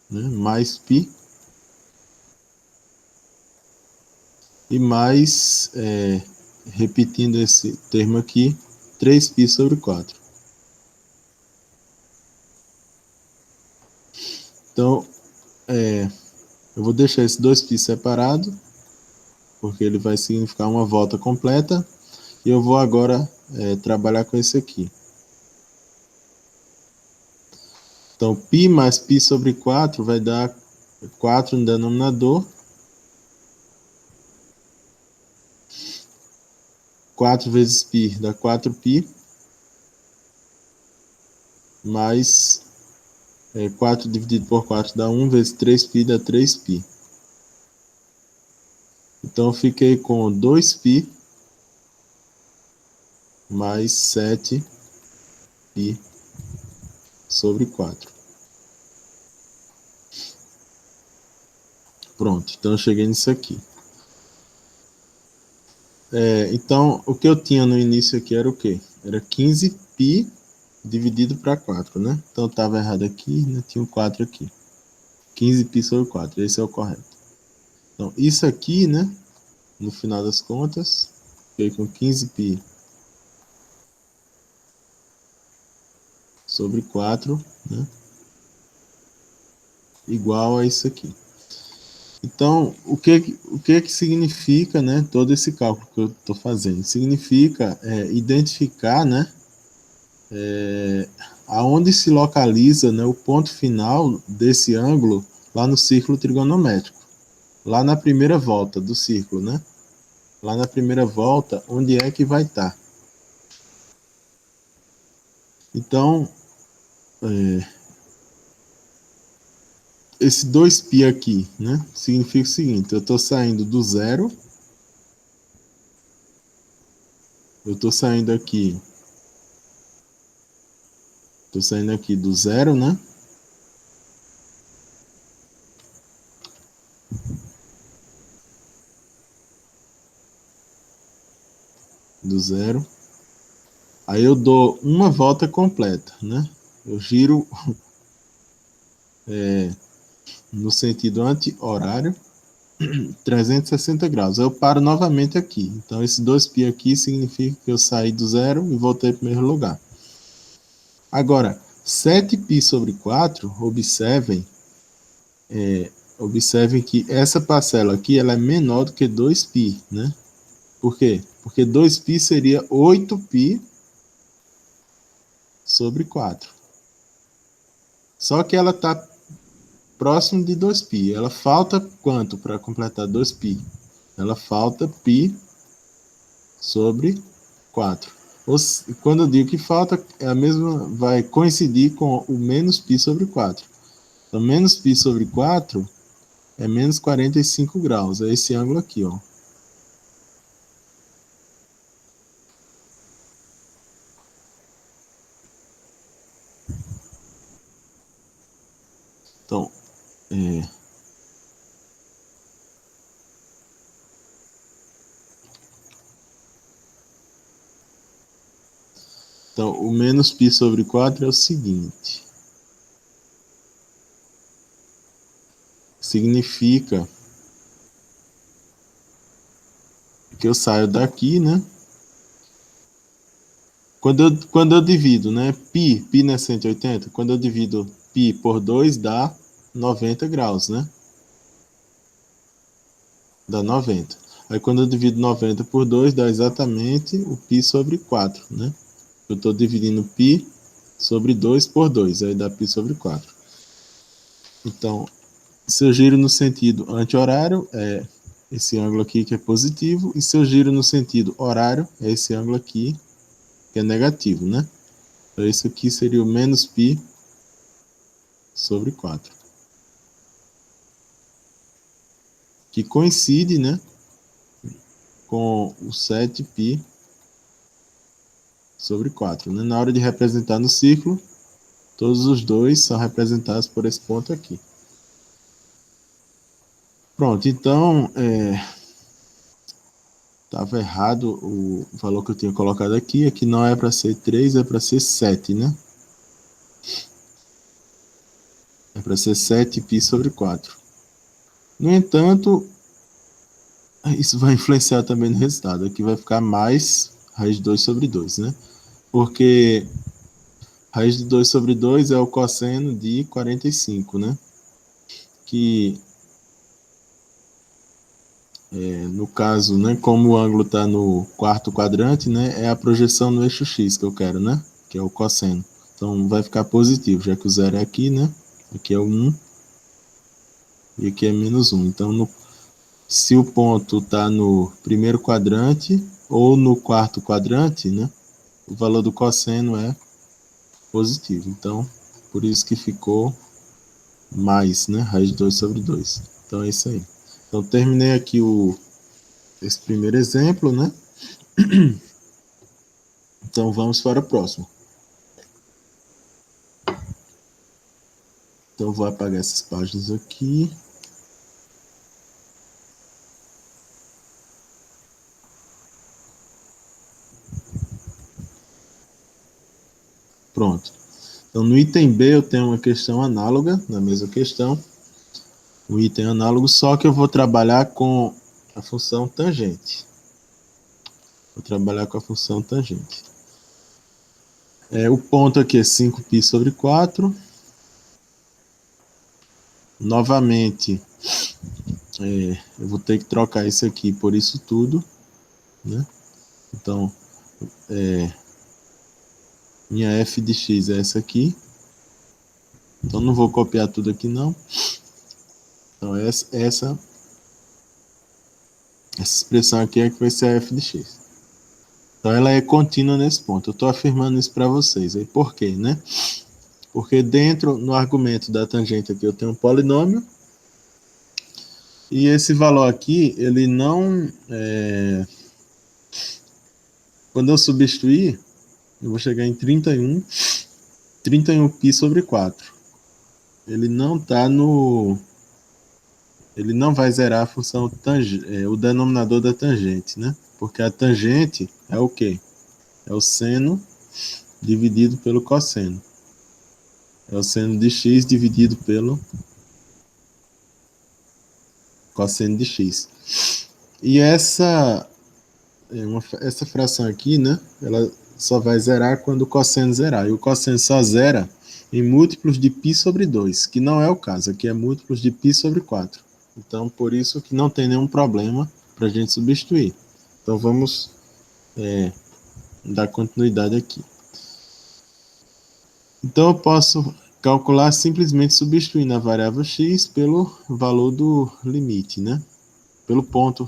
né, mais π. E mais, repetindo esse termo aqui, 3π sobre 4. Então, eu vou deixar esse 2π separado, porque ele vai significar uma volta completa. E eu vou agora trabalhar com esse aqui. Então, π mais π sobre 4 vai dar 4 no denominador. 4 vezes π dá 4π, mais 4 dividido por 4 dá 1, vezes 3π dá 3π. Então, eu fiquei com 2π mais 7π sobre 4. Pronto, então eu cheguei nisso aqui. Então, o que eu tinha no início aqui era o quê? Era 15π dividido para 4, né? Então, estava errado aqui, né? Tinha um 4 aqui. 15π sobre 4, esse é o correto. Então, isso aqui, né? No final das contas, fiquei com 15π sobre 4, né? Igual a isso aqui. Então, o que significa, né, todo esse cálculo que eu estou fazendo? Significa identificar, né, aonde se localiza, né, o ponto final desse ângulo lá no círculo trigonométrico, lá na primeira volta do círculo, né? Lá na primeira volta, onde é que vai estar? Então, esse 2π aqui, né, significa o seguinte: eu estou saindo do zero, eu estou saindo aqui do zero, né? Do zero. Aí eu dou uma volta completa, né? Eu giro no sentido anti-horário, 360 graus. Eu paro novamente aqui. Então, esse 2π aqui significa que eu saí do zero e voltei para o primeiro lugar. Agora, 7π sobre 4, observem que essa parcela aqui ela é menor do que 2π, né? Por quê? Porque 2π seria 8π sobre 4. Só que ela está próximo de 2π. Ela falta quanto para completar 2π? Ela falta π sobre 4. Quando eu digo que falta, é a mesma, vai coincidir com o menos π sobre 4. Então, menos π sobre 4 é menos 45 graus. É esse ângulo aqui, ó. Então, o menos π sobre 4 é o seguinte. Significa que eu saio daqui, né? Quando eu divido, né? Π não é 180? Quando eu divido π por 2 dá 90 graus, né? Dá 90. Aí quando eu divido 90 por 2 dá exatamente o π sobre 4, né? Eu estou dividindo π sobre 2 por 2, aí dá π sobre 4. Então, se eu giro no sentido anti-horário, é esse ângulo aqui que é positivo, e se eu giro no sentido horário, é esse ângulo aqui que é negativo, né? Então, isso aqui seria o menos π sobre 4. Que coincide, né, com o 7π sobre 4. Né? Na hora de representar no círculo, todos os dois são representados por esse ponto aqui. Pronto, então, estava errado o valor que eu tinha colocado aqui. Aqui não é para ser 3, é para ser 7, né? É para ser 7π sobre 4. No entanto, isso vai influenciar também no resultado. Aqui vai ficar mais raiz de 2 sobre 2, né? Porque raiz de 2 sobre 2 é o cosseno de 45, né? Que, no caso, né, como o ângulo está no quarto quadrante, né, é a projeção no eixo x que eu quero, né? Que é o cosseno. Então, vai ficar positivo, já que o zero é aqui, né? Aqui é o 1 e aqui é menos 1. Então, se o ponto está no primeiro quadrante, ou no quarto quadrante, né, o valor do cosseno é positivo. Então, por isso que ficou mais, né, raiz de 2 sobre 2. Então, é isso aí. Então, terminei aqui esse primeiro exemplo, né? Então, vamos para o próximo. Então, eu vou apagar essas páginas aqui. Pronto. Então, no item B, eu tenho uma questão análoga, na mesma questão. Um item análogo, só que eu vou trabalhar com a função tangente. Vou trabalhar com a função tangente. O ponto aqui é 5π sobre 4. Novamente, eu vou ter que trocar isso aqui por isso tudo, né? Então, minha f de x é essa aqui. Então, não vou copiar tudo aqui, não. Então, essa expressão aqui é que vai ser a f de x. Então, ela é contínua nesse ponto. Eu estou afirmando isso para vocês. Aí, por quê, né? Porque dentro, no argumento da tangente aqui, eu tenho um polinômio. E esse valor aqui, ele não... Quando eu substituir, eu vou chegar em 31π sobre 4. Ele não está no... Ele não vai zerar a função o denominador da tangente, né? Porque a tangente é o quê? É o seno dividido pelo cosseno. É o seno de x dividido pelo cosseno de x. E essa fração aqui, né? Ela só vai zerar quando o cosseno zerar. E o cosseno só zera em múltiplos de π sobre 2, que não é o caso. Aqui é múltiplos de π sobre 4. Então, por isso que não tem nenhum problema para a gente substituir. Então, vamos dar continuidade aqui. Então, eu posso calcular simplesmente substituindo a variável x pelo valor do limite, né? Pelo ponto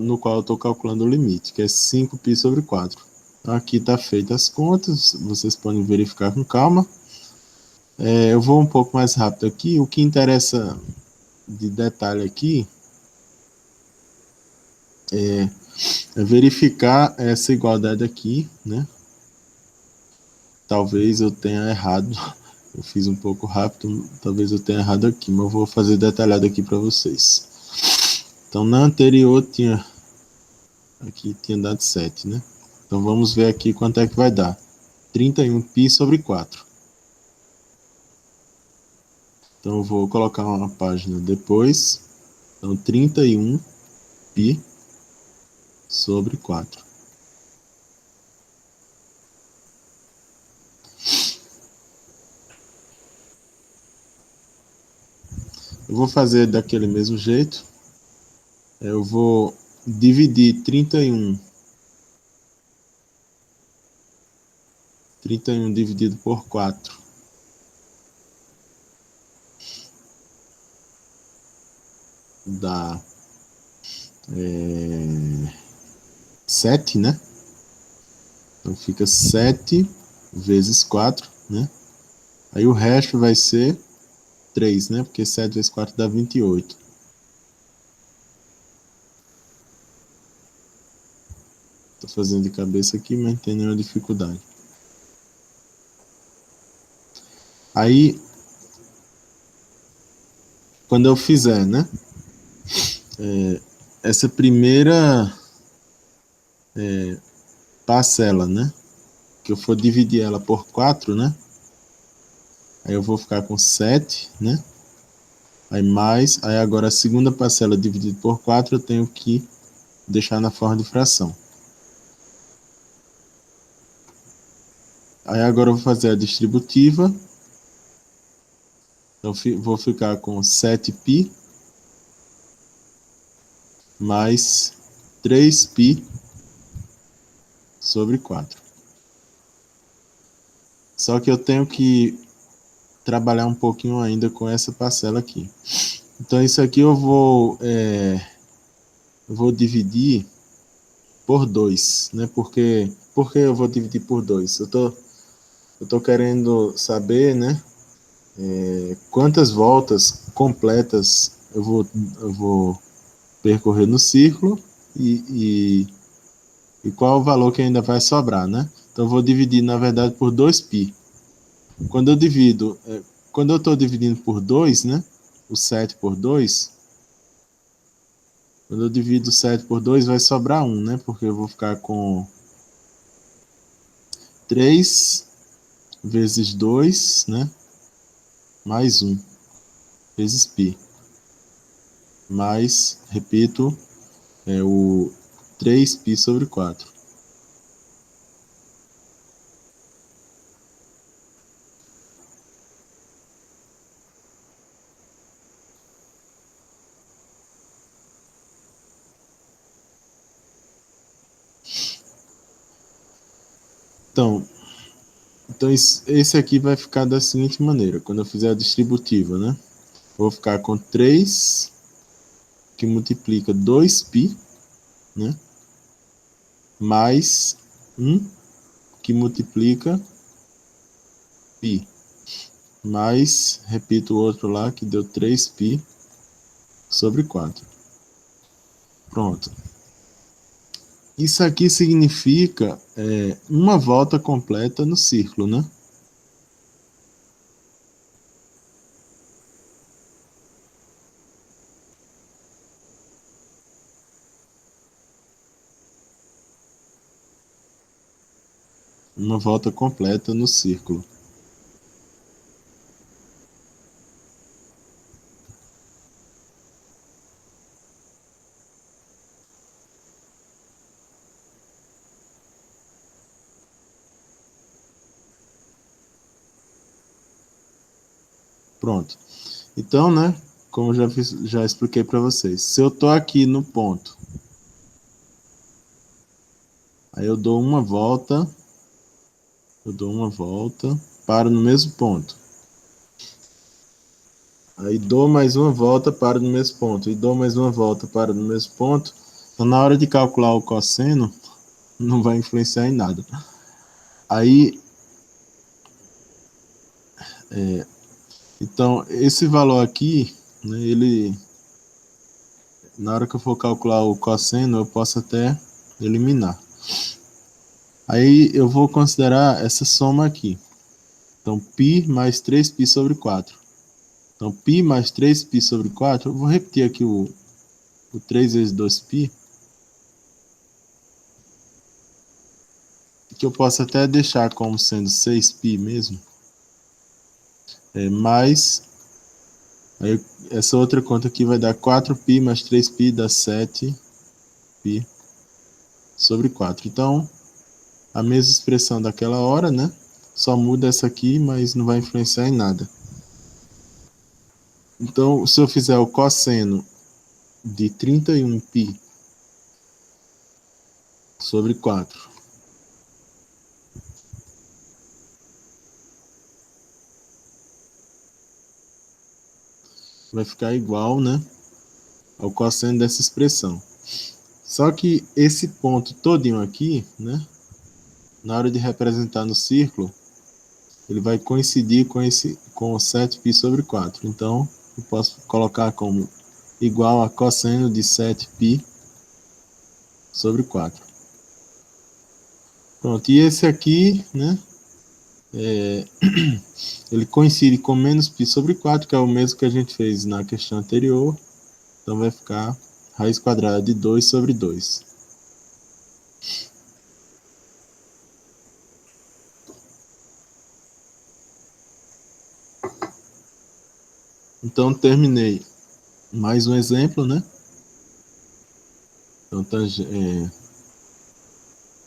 no qual eu estou calculando o limite, que é 5π sobre 4. Então, aqui está feitas as contas, vocês podem verificar com calma. Eu vou um pouco mais rápido aqui. O que interessa de detalhe aqui é verificar essa igualdade aqui, né? Talvez eu tenha errado, eu fiz um pouco rápido, talvez eu tenha errado aqui, mas eu vou fazer detalhado aqui para vocês. Então, na anterior aqui tinha dado 7, né? Então, vamos ver aqui quanto é que vai dar. 31π sobre 4. Então, eu vou colocar uma página depois. Então, 31π sobre 4. Eu vou fazer daquele mesmo jeito. Eu vou dividir 31 dividido por 4 dá 7, né? Então fica 7 vezes 4, né? Aí o resto vai ser 3, né? Porque 7 vezes 4 dá 28. Tô fazendo de cabeça aqui, mas não tem nenhuma dificuldade. Aí, quando eu fizer, né? Essa primeira parcela, né? Que eu for dividir ela por 4, né? Aí eu vou ficar com 7, né? Aí agora a segunda parcela dividida por 4 eu tenho que deixar na forma de fração. Aí agora eu vou fazer a distributiva. Então vou ficar com 7π mais 3π sobre 4. Só que eu tenho que trabalhar um pouquinho ainda com essa parcela aqui. Então isso aqui eu vou dividir por 2, né? Por que eu vou dividir por 2? Eu tô querendo saber, né? Quantas voltas completas eu vou percorrer no círculo e qual o valor que ainda vai sobrar, né? Então eu vou dividir, na verdade, por 2π. Quando eu divido, quando eu estou dividindo por 2, né? O 7 por 2, quando eu divido 7 por 2 vai sobrar 1, né? Porque eu vou ficar com 3 vezes 2, né? Mais 1 vezes π. Mais, repito, o 3π sobre 4. Então esse aqui vai ficar da seguinte maneira. Quando eu fizer a distributiva, né? Vou ficar com 3 que multiplica 2π, né? Mais 1 que multiplica π. Mais, repito o outro lá, que deu 3π sobre 4. Pronto. Isso aqui significa uma volta completa no círculo, né? Uma volta completa no círculo. Pronto. Então, né? Como eu já expliquei para vocês, se eu tô aqui no ponto, aí eu dou uma volta, paro no mesmo ponto. Aí dou mais uma volta, paro no mesmo ponto. E dou mais uma volta, paro no mesmo ponto. Então, na hora de calcular o cosseno, não vai influenciar em nada. Aí, então, esse valor aqui, né, na hora que eu for calcular o cosseno, eu posso até eliminar. Aí eu vou considerar essa soma aqui. Então, π mais 3π sobre 4. Então, π mais 3π sobre 4, eu vou repetir aqui o 3 vezes 2π, que eu posso até deixar como sendo 6π mesmo, mais, aí essa outra conta aqui vai dar 4π mais 3π dá 7π sobre 4. Então, a mesma expressão daquela hora, né? Só muda essa aqui, mas não vai influenciar em nada. Então, se eu fizer o cosseno de 31π sobre 4, vai ficar igual, né, ao cosseno dessa expressão. Só que esse ponto todinho aqui, né, na hora de representar no círculo, ele vai coincidir com o 7π sobre 4. Então, eu posso colocar como igual a cosseno de 7π sobre 4. Pronto, e esse aqui, né, ele coincide com menos π sobre 4, que é o mesmo que a gente fez na questão anterior. Então vai ficar raiz quadrada de 2 sobre 2. Então terminei mais um exemplo, né? Então,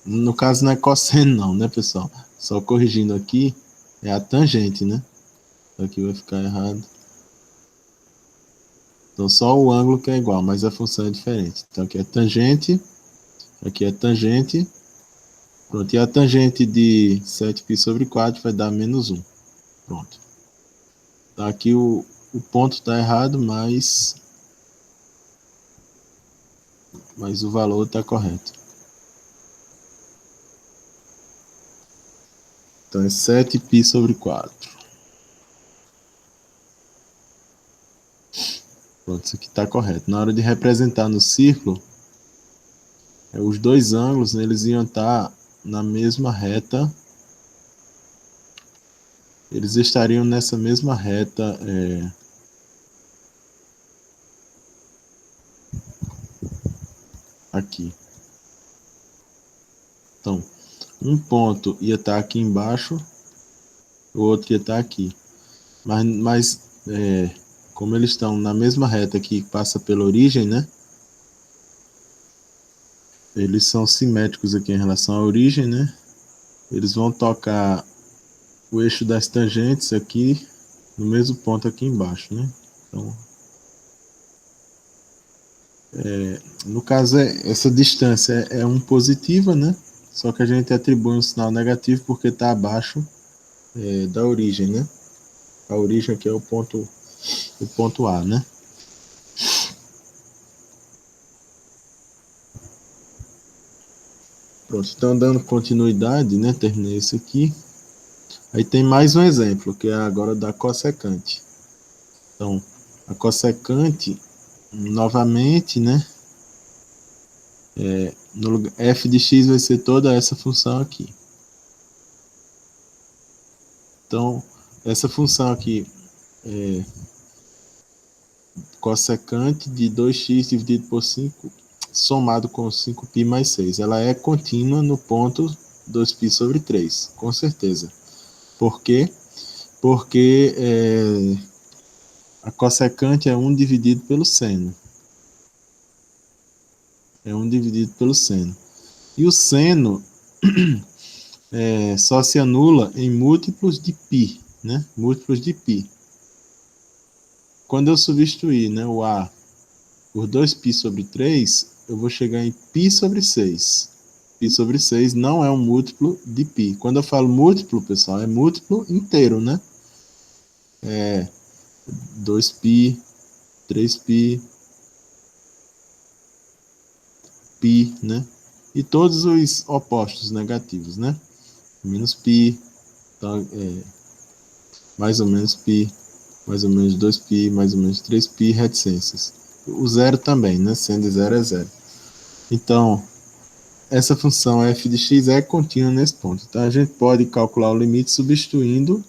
no caso não é cosseno não, né, pessoal? Só corrigindo aqui, é a tangente, né? Aqui vai ficar errado. Então só o ângulo que é igual, mas a função é diferente. Então aqui é tangente, pronto, e a tangente de 7π sobre 4 vai dar menos 1. Pronto. Então aqui o ponto está errado, mas o valor está correto. Então, é 7π sobre 4. Pronto, isso aqui está correto. Na hora de representar no círculo, os dois ângulos, né, eles iam estar na mesma reta. Eles estariam nessa mesma reta aqui. Então, um ponto ia estar aqui embaixo, o outro ia estar aqui. Mas como eles estão na mesma reta que passa pela origem, né? Eles são simétricos aqui em relação à origem, né? Eles vão tocar o eixo das tangentes aqui no mesmo ponto aqui embaixo, né? Então, no caso, essa distância é 1 positiva, né? Só que a gente atribui um sinal negativo porque está abaixo da origem, né? A origem aqui é o ponto A, né? Pronto, então dando continuidade, né? Terminei esse aqui. Aí tem mais um exemplo, que é agora da cossecante. Então, a cossecante, novamente, né? No lugar, f de x vai ser toda essa função aqui. Então, essa função aqui é cossecante de 2x dividido por 5, somado com 5π mais 6. Ela é contínua no ponto 2π sobre 3, com certeza. Por quê? Porque a cossecante é 1 dividido pelo seno. É 1 dividido pelo seno. E o seno só se anula em múltiplos de π, né? Múltiplos de π. Quando eu substituir, né, o A por 2π sobre 3, eu vou chegar em π sobre 6. Π sobre 6 não é um múltiplo de π. Quando eu falo múltiplo, pessoal, é múltiplo inteiro, né? 2π, 3π, π, né? E todos os opostos negativos, né? Menos π, então, mais ou menos π, mais ou menos 2π, mais ou menos 3π, reticências. O zero também, né? Sendo zero é zero. Então, essa função f de x é contínua nesse ponto. Então, a gente pode calcular o limite substituindo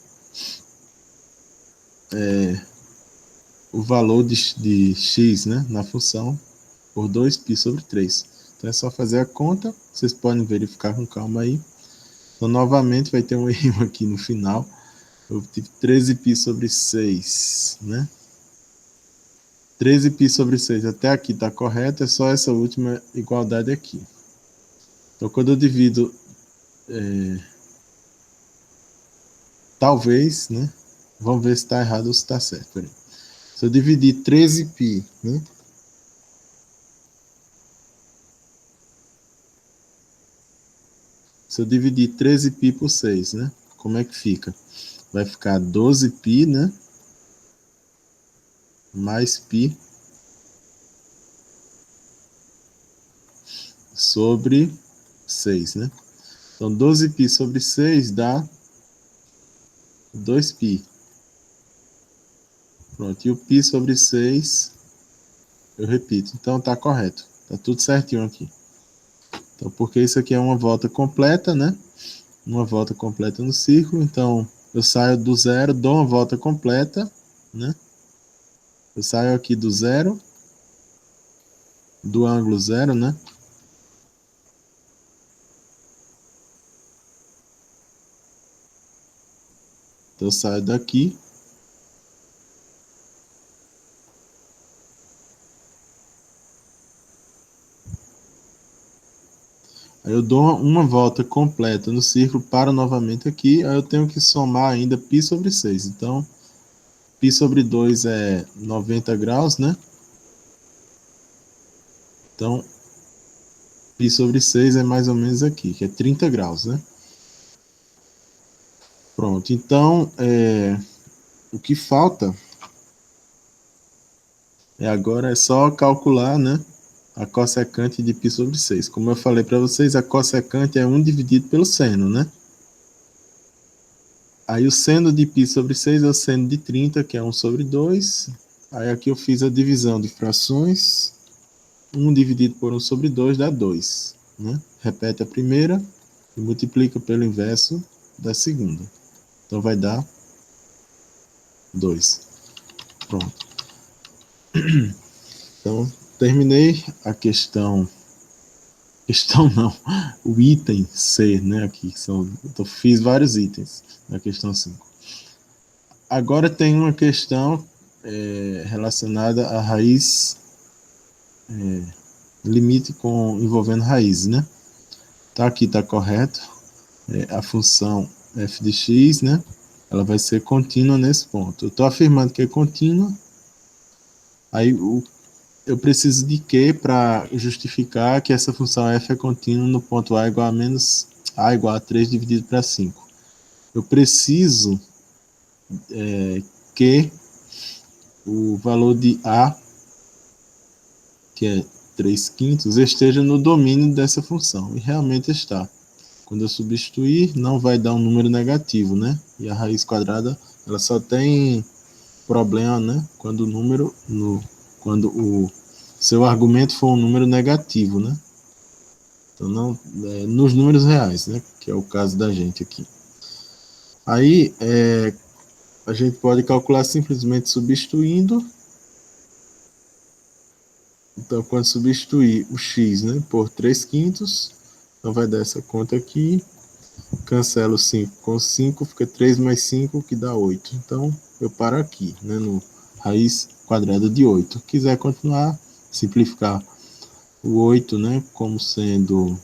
o valor de x, né, na função por 2π sobre 3. Então, é só fazer a conta. Vocês podem verificar com calma aí. Então, novamente, vai ter um erro aqui no final. Eu tive 13π sobre 6, né? 13π sobre 6 até aqui está correto, é só essa última igualdade aqui. Então, quando eu divido, talvez, né? Vamos ver se está errado ou se está certo. Peraí. Se eu dividir 13π, né? Se eu dividir 13π por 6, né? Como é que fica? Vai ficar 12π, né? Mais π sobre 6, né? Então, 12π sobre 6 dá 2π. Pronto, e o π sobre 6, eu repito. Então, tá correto. Tá tudo certinho aqui. Então, porque isso aqui é uma volta completa, né? Uma volta completa no círculo. Então, eu saio do zero, dou uma volta completa, né? Eu saio aqui do zero, do ângulo zero, né? Então, eu saio daqui. Aí eu dou uma volta completa no círculo, paro novamente aqui, aí eu tenho que somar ainda π sobre 6. Então, π sobre 2 é 90 graus, né? Então, π sobre 6 é mais ou menos aqui, que é 30 graus, né? Pronto, então, o que falta agora é só calcular, né, a cossecante de π sobre 6. Como eu falei para vocês, a cossecante é 1 dividido pelo seno, né? Aí o seno de π sobre 6 é o seno de 30, que é 1 sobre 2. Aí aqui eu fiz a divisão de frações. 1 dividido por 1 sobre 2 dá 2. Né? Repete a primeira e multiplica pelo inverso da segunda. Então vai dar 2. Pronto. Então, terminei a questão. Questão não, o item C, né? Aqui eu fiz vários itens na questão 5. Agora tem uma questão relacionada à raiz, limite envolvendo raízes, né? Tá, aqui está correto. A função f de x, né? Ela vai ser contínua nesse ponto. Eu estou afirmando que é contínua. Aí eu preciso de Q para justificar que essa função f é contínua no ponto a igual a menos a igual a 3 dividido para 5. Eu preciso que o valor de a, que é 3/5, esteja no domínio dessa função. E realmente está. Quando eu substituir, não vai dar um número negativo, né? E a raiz quadrada, ela só tem problema, né? Quando o seu argumento for um número negativo, né? Então, não, nos números reais, né? Que é o caso da gente aqui. Aí, a gente pode calcular simplesmente substituindo. Então, quando substituir o x, né, por 3/5, então vai dar essa conta aqui. Cancelo 5 com 5, fica 3 mais 5, que dá 8. Então, eu paro aqui, né, no raiz quadrada de 8. Se quiser continuar, simplificar o 8, né, como sendo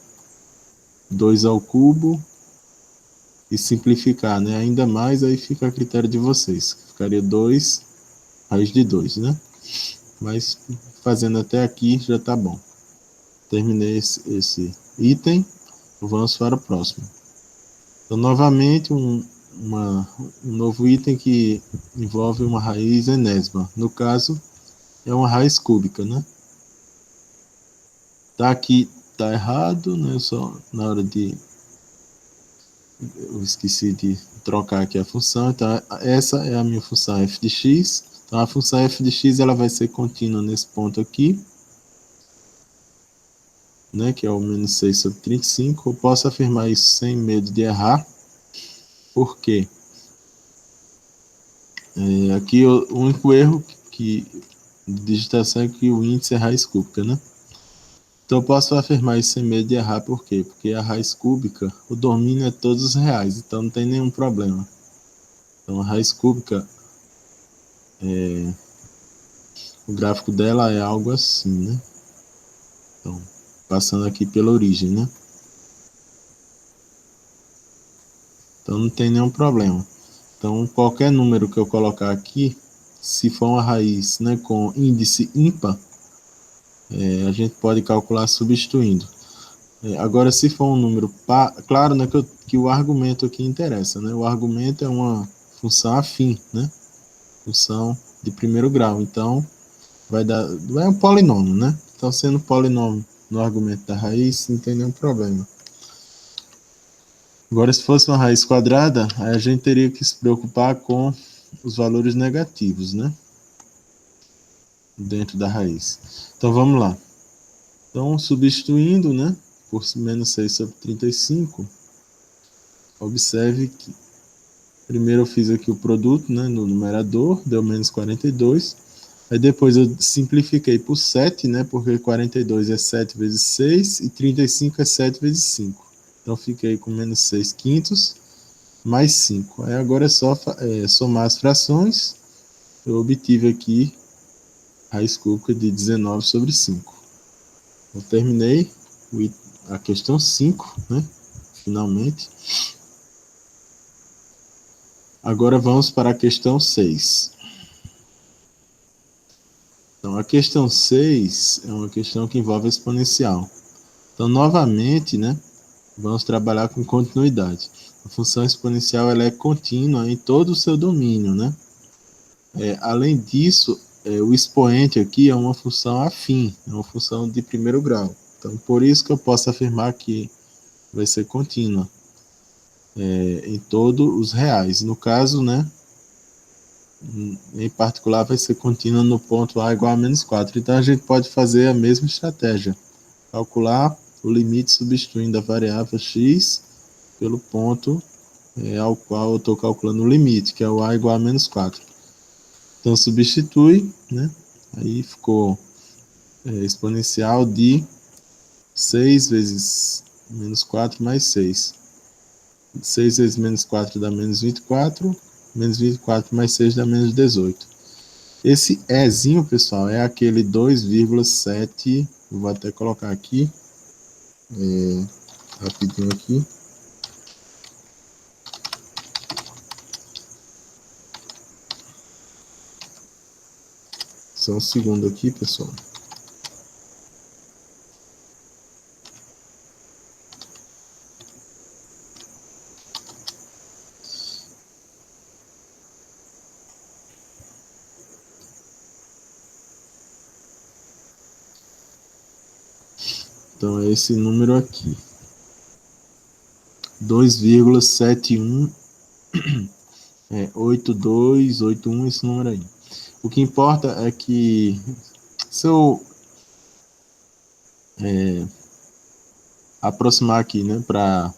2 ao cubo, e simplificar, né, ainda mais, aí fica a critério de vocês. Ficaria 2 raiz de 2, né? Mas fazendo até aqui já tá bom. Terminei esse item, vamos para o próximo. Então, novamente, um novo item que envolve uma raiz enésima. No caso, é uma raiz cúbica, né? Tá aqui, tá errado, né? Só na hora de... Eu esqueci de trocar aqui a função. Então, essa é a minha função f de x. Então, a função f de x ela vai ser contínua nesse ponto aqui, né, que é o menos 6 sobre 35. Eu posso afirmar isso sem medo de errar, porque aqui o único erro de digitação é que o índice é raiz cúbica, né? Então eu posso afirmar isso sem medo de errar, por quê? Porque a raiz cúbica, o domínio é todos os reais, então não tem nenhum problema. Então a raiz cúbica, o gráfico dela é algo assim, né? Então, passando aqui pela origem, né? Então não tem nenhum problema. Então qualquer número que eu colocar aqui, se for uma raiz, né, com índice ímpar, a gente pode calcular substituindo. Agora, se for um número par, claro, né, que o argumento aqui interessa, né? O argumento é uma função afim, né? Função de primeiro grau. Então, é um polinômio, né? Então, sendo polinômio no argumento da raiz, não tem nenhum problema. Agora, se fosse uma raiz quadrada, aí a gente teria que se preocupar com os valores negativos, né? Dentro da raiz. Então, vamos lá. Então, substituindo, né? Por menos 6 sobre 35, observe que primeiro eu fiz aqui o produto, né, no numerador, deu menos 42. Aí depois eu simplifiquei por 7, né, porque 42 é 7 vezes 6 e 35 é 7 vezes 5. Então fiquei com menos 6/5 mais 5. Aí agora é só somar as frações. Eu obtive aqui raiz cúbica de 19 sobre 5. Eu terminei a questão 5, né, finalmente. Agora vamos para a questão 6. Então, a questão 6 é uma questão que envolve exponencial. Então, novamente, né, vamos trabalhar com continuidade. A função exponencial ela é contínua em todo o seu domínio, né? Além disso, o expoente aqui é uma função afim, é uma função de primeiro grau. Então, por isso que eu posso afirmar que vai ser contínua. em todos os reais. No caso, né, em particular, vai ser contínua no ponto A igual a menos 4. Então, a gente pode fazer a mesma estratégia. Calcular o limite substituindo a variável x pelo ponto ao qual eu estou calculando o limite, que é o A igual a menos 4. Então, substitui, né? Aí ficou exponencial de 6 vezes menos 4 mais 6. 6 vezes menos 4 dá menos 24. Menos 24 mais 6 dá menos 18. Esse Ezinho, pessoal, é aquele 2,7. Vou até colocar aqui. Rapidinho aqui. Só um segundo aqui, pessoal. Então, é esse número aqui. 2,718281, esse número aí. O que importa é que se eu aproximar aqui, né, para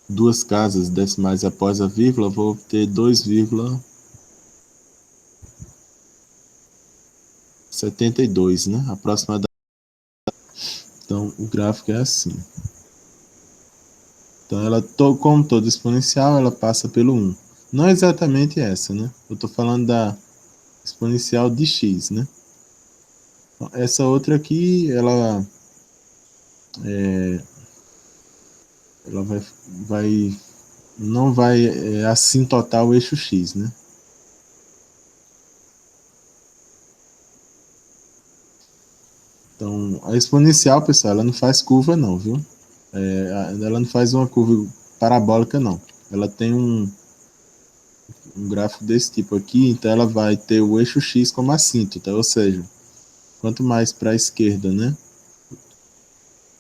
duas casas decimais após a vírgula, vou ter 2,72, né, aproximadamente. Então, o gráfico é assim. Então, como toda exponencial, ela passa pelo 1. Não exatamente essa, né? Eu estou falando da exponencial de x, né? Então, essa outra aqui, ela não vai assintotar o eixo x, né? Então, a exponencial, pessoal, ela não faz curva não, viu? Ela não faz uma curva parabólica não. Ela tem um gráfico desse tipo aqui, então ela vai ter o eixo x como assíntota, ou seja, quanto mais para a esquerda, né,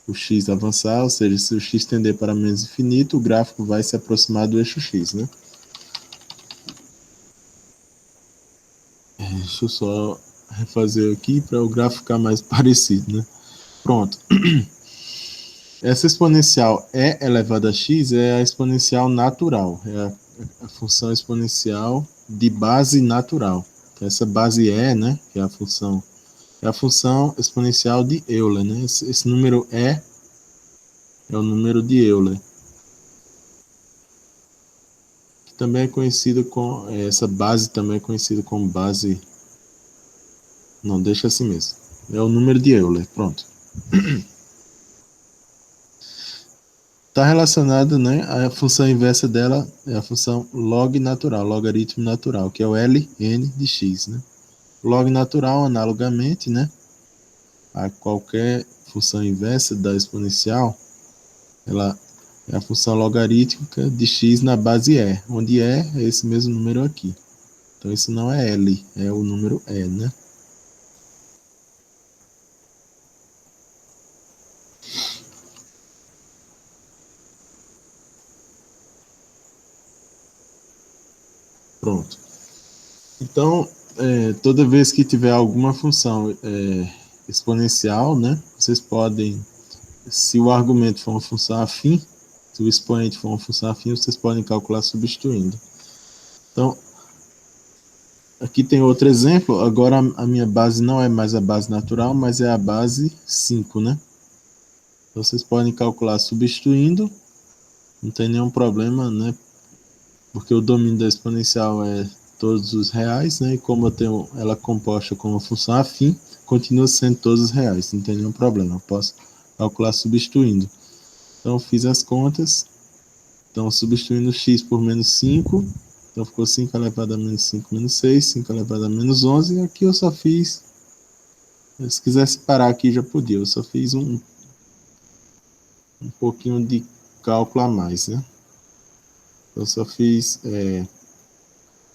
o x avançar, ou seja, se o x tender para menos infinito, o gráfico vai se aproximar do eixo x, né? Deixa eu só refazer aqui para o gráfico ficar mais parecido, né? Pronto. Essa exponencial e elevado a x é a exponencial natural, é a função exponencial de base natural. Essa base e, né, que é a função exponencial de Euler, né? Esse número é o número de Euler, que também é conhecido com essa base também é conhecida como base. Não, deixa assim mesmo. É o número de Euler, pronto. Está relacionado, né, a função inversa dela é a função log natural, logaritmo natural, que é o ln de x, né? Log natural, analogamente, né, a qualquer função inversa da exponencial, ela é a função logarítmica de x na base e, onde é esse mesmo número aqui. Então isso não é L, é o número E, né? Pronto. Então, toda vez que tiver alguma função exponencial, né, vocês podem, se o argumento for uma função afim, se o expoente for uma função afim, vocês podem calcular substituindo. Então, aqui tem outro exemplo. Agora a minha base não é mais a base natural, mas é a base 5, né? Então, vocês podem calcular substituindo, não tem nenhum problema, né? Porque o domínio da exponencial é todos os reais, né? E como eu tenho ela composta com uma função afim, continua sendo todos os reais, não tem nenhum problema. Eu posso calcular substituindo. Então, fiz as contas. Então, substituindo x por menos 5, então ficou 5 elevado a menos 5 menos 6, 5 elevado a menos 11, e aqui eu só fiz, se quisesse parar aqui já podia, eu só fiz um pouquinho de cálculo a mais, né? Eu só fiz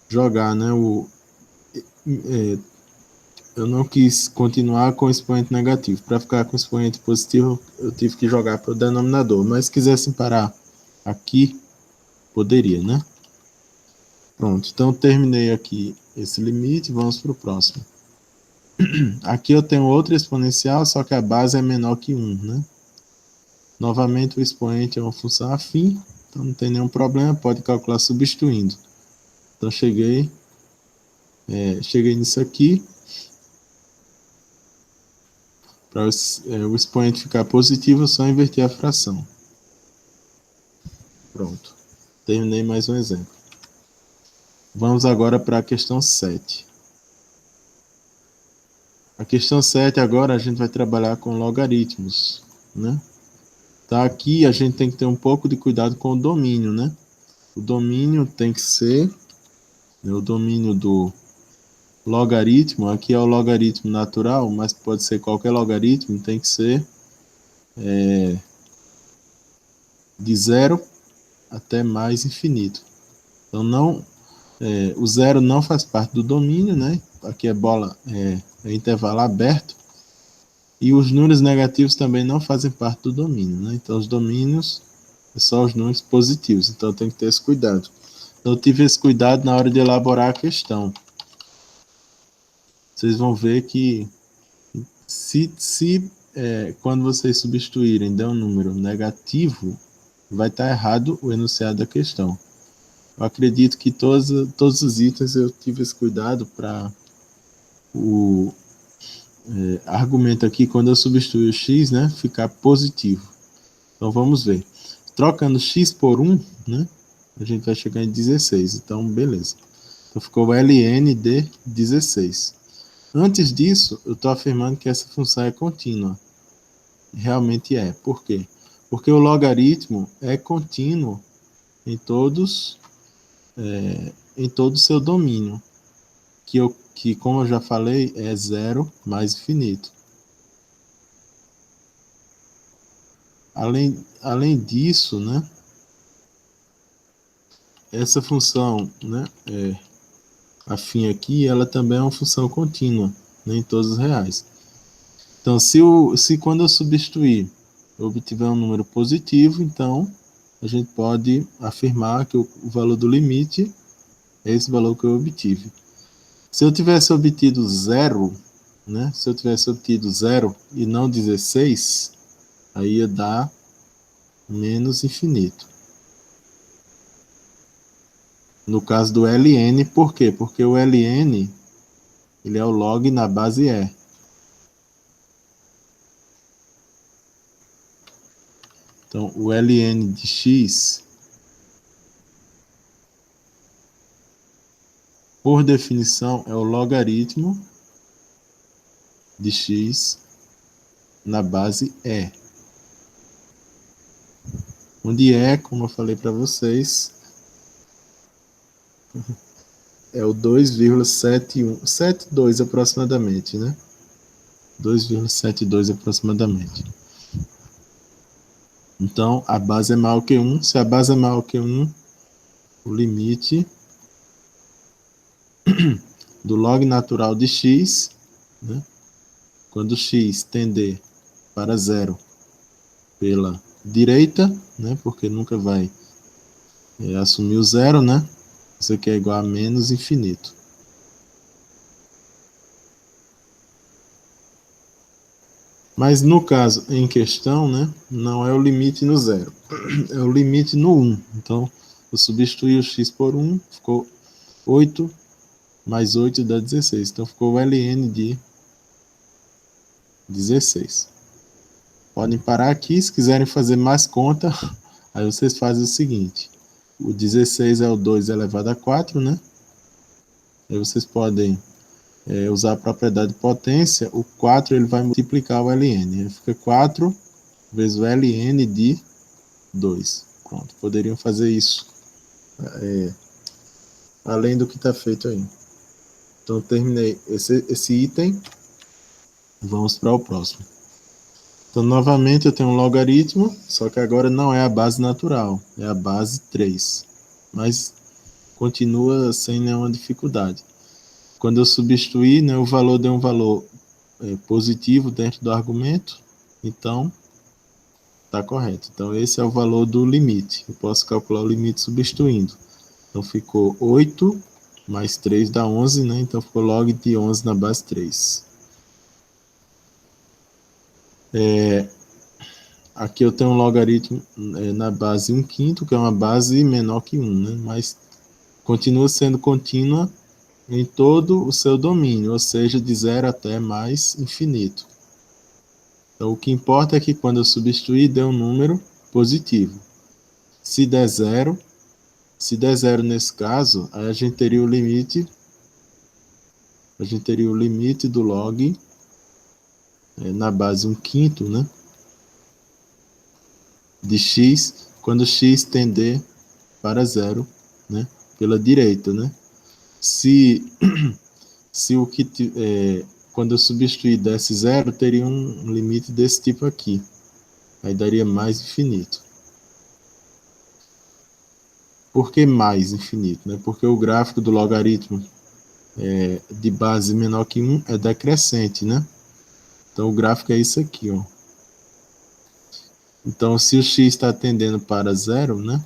jogar, né, eu não quis continuar com o expoente negativo. Para ficar com o expoente positivo, eu tive que jogar para o denominador. Mas se quisessem parar aqui poderia, né? Pronto, então terminei aqui esse limite, vamos para o próximo. Aqui eu tenho outra exponencial, só que a base é menor que 1, né? Novamente o expoente é uma função afim, então não tem nenhum problema, pode calcular substituindo. Então cheguei nisso aqui. Para o expoente ficar positivo, é só inverter a fração. Pronto. Terminei mais um exemplo. Vamos agora para a questão 7. A questão 7 agora a gente vai trabalhar com logaritmos, né? Tá, aqui a gente tem que ter um pouco de cuidado com o domínio, né? O domínio tem que ser, né, o domínio do logaritmo, aqui é o logaritmo natural, mas pode ser qualquer logaritmo, tem que ser de 0 até mais infinito. Então o zero não faz parte do domínio, né? Aqui é intervalo aberto. E os números negativos também não fazem parte do domínio, né? Então os domínios é só os números positivos. Então tem que ter esse cuidado. Então, eu tive esse cuidado na hora de elaborar a questão. Vocês vão ver que se quando vocês substituírem der um número negativo, vai estar errado o enunciado da questão. Eu acredito que todos os itens eu tive esse cuidado para o argumento aqui, quando eu substituir o x, né, ficar positivo. Então vamos ver. Trocando x por 1, né, a gente vai chegar em 16. Então, beleza. Então ficou ln de 16. Antes disso, eu estou afirmando que essa função é contínua. Realmente é. Por quê? Porque o logaritmo é contínuo em todo o seu domínio, que, como eu já falei, é 0 mais infinito. Além disso, né, essa função, né, afim aqui, ela também é uma função contínua, né, em todos os reais. Então, se quando eu substituir eu obtiver um número positivo, então a gente pode afirmar que o valor do limite é esse valor que eu obtive. Se eu tivesse obtido 0, né, se eu tivesse obtido 0 e não 16, aí ia dar menos infinito. No caso do ln, por quê? Porque o ln ele é o log na base E. Então, o ln de x, por definição, é o logaritmo de x na base E. Onde E, como eu falei para vocês, é o 2,72 aproximadamente, né? 2,72 aproximadamente. Então, a base é maior que 1. Se a base é maior que 1, o limite do log natural de x, né, quando x tender para 0 pela direita, né, porque nunca vai assumir o 0, né? Isso aqui é igual a menos infinito. Mas no caso em questão, né, não é o limite no 0, é o limite no 1. Então, eu substituí o x por 1, ficou 8 mais 8 dá 16. Então, ficou o ln de 16. Podem parar aqui, se quiserem fazer mais conta, aí vocês fazem o seguinte. O 16 é o 2 elevado a 4, né? Aí vocês podem usar a propriedade de potência. O 4 ele vai multiplicar o ln. Ele fica 4 vezes o ln de 2. Pronto, poderiam fazer isso. Além do que está feito aí. Então, terminei esse item. Vamos para o próximo. Então, novamente, eu tenho um logaritmo, só que agora não é a base natural, é a base 3. Mas continua sem nenhuma dificuldade. Quando eu substituir, né, o valor deu um valor positivo dentro do argumento, então Está correto. Então, esse é o valor do limite. Eu posso calcular o limite substituindo. Então, ficou 8 mais 3 dá 11, né? Então, ficou log de 11 na base 3. Aqui eu tenho um logaritmo na base 1/5, que é uma base menor que 1, né? Mas continua sendo contínua em todo o seu domínio, ou seja, de 0 até mais infinito. Então, o que importa é que quando eu substituir, dê um número positivo. Se der zero nesse caso, aí a gente teria o limite do log na base 1/5, né? De x, quando x tender para zero, né? Pela direita, né? Se o que quando eu substituir desse zero, teria um limite desse tipo aqui. Aí daria mais infinito. Por que mais infinito? Né? Porque o gráfico do logaritmo de base menor que 1 é decrescente, né? Então o gráfico é isso aqui, ó. Então se o x está tendendo para zero, né?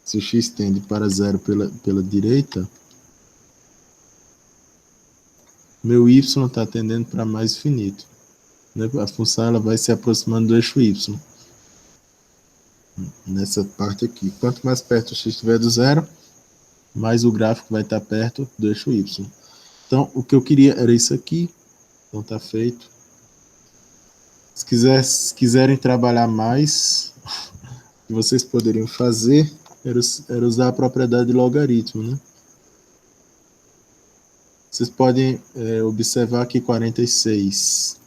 Se o x tende para zero pela direita, meu y está tendendo para mais infinito. Né? A função ela vai se aproximando do eixo y. Nessa parte aqui. Quanto mais perto o x estiver do zero, mais o gráfico vai estar perto do eixo y. Então, o que eu queria era isso aqui. Então, está feito. Se quiserem trabalhar mais, o que vocês poderiam fazer era usar a propriedade de logaritmo, né? Vocês podem observar que 46.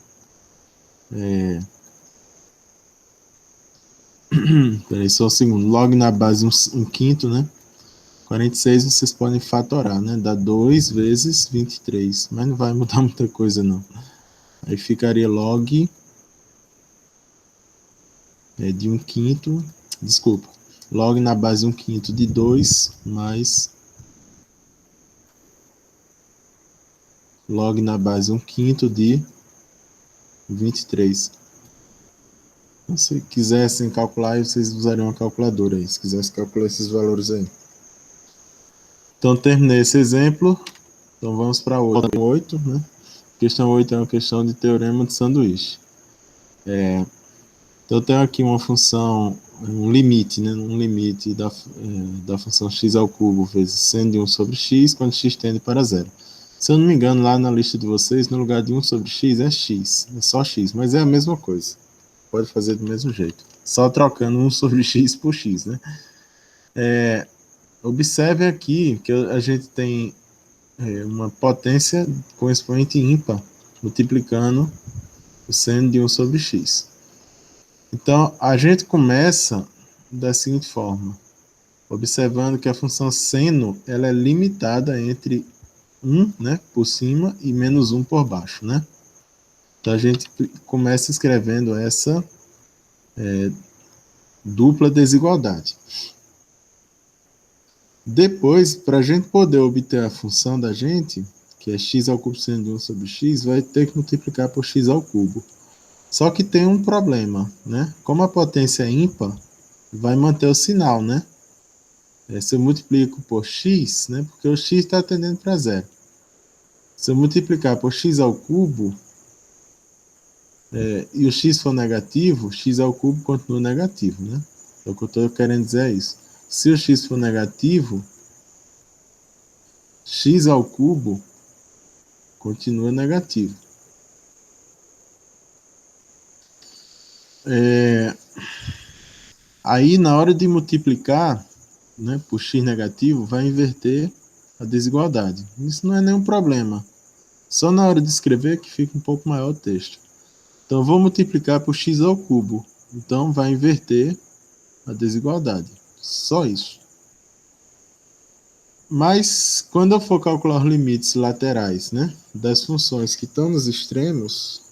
Peraí, só um segundo. Log na base 1/5, né? 46 vocês podem fatorar, né? Dá 2 vezes 23. Mas não vai mudar muita coisa, não. Aí ficaria log de 1/5. Desculpa. Log na base 1/5 de 2 mais log na base 1/5 de 23. Então, se quisessem calcular, vocês usariam uma calculadora aí. Se quisessem calcular esses valores aí. Então, terminei esse exemplo. Então, vamos para 8, né? Questão 8 é uma questão de teorema de sanduíche. Então, eu tenho aqui uma função, um limite, né? Um limite da função x ao cubo vezes seno de 1 sobre x, quando x tende para zero. Se eu não me engano, lá na lista de vocês, no lugar de 1 sobre x é x, é só x, mas é a mesma coisa. Pode fazer do mesmo jeito. Só trocando 1 sobre x por x, né? Observe aqui que a gente tem uma potência com expoente ímpar, multiplicando o seno de 1 sobre x. Então, a gente começa da seguinte forma, observando que a função seno ela é limitada entre 1, né, por cima e menos 1 por baixo, né? Então, a gente começa escrevendo essa dupla desigualdade. Depois, para a gente poder obter a função da gente, que é x ao cubo seno de 1 sobre x, vai ter que multiplicar por x ao cubo. Só que tem um problema, né? Como a potência é ímpar, vai manter o sinal, né? Se eu multiplico por x, né? Porque o x está tendendo para zero. Se eu multiplicar por x ao cubo, e o x for negativo, x ao cubo continua negativo, né? É o que eu estou querendo dizer é isso. Se o x for negativo, x ao cubo continua negativo. Aí, na hora de multiplicar, né, por x negativo, vai inverter a desigualdade. Isso não é nenhum problema. Só na hora de escrever que fica um pouco maior o texto. Então, eu vou multiplicar por x ao cubo. Então, vai inverter a desigualdade. Só isso. Mas, quando eu for calcular os limites laterais, né, das funções que estão nos extremos,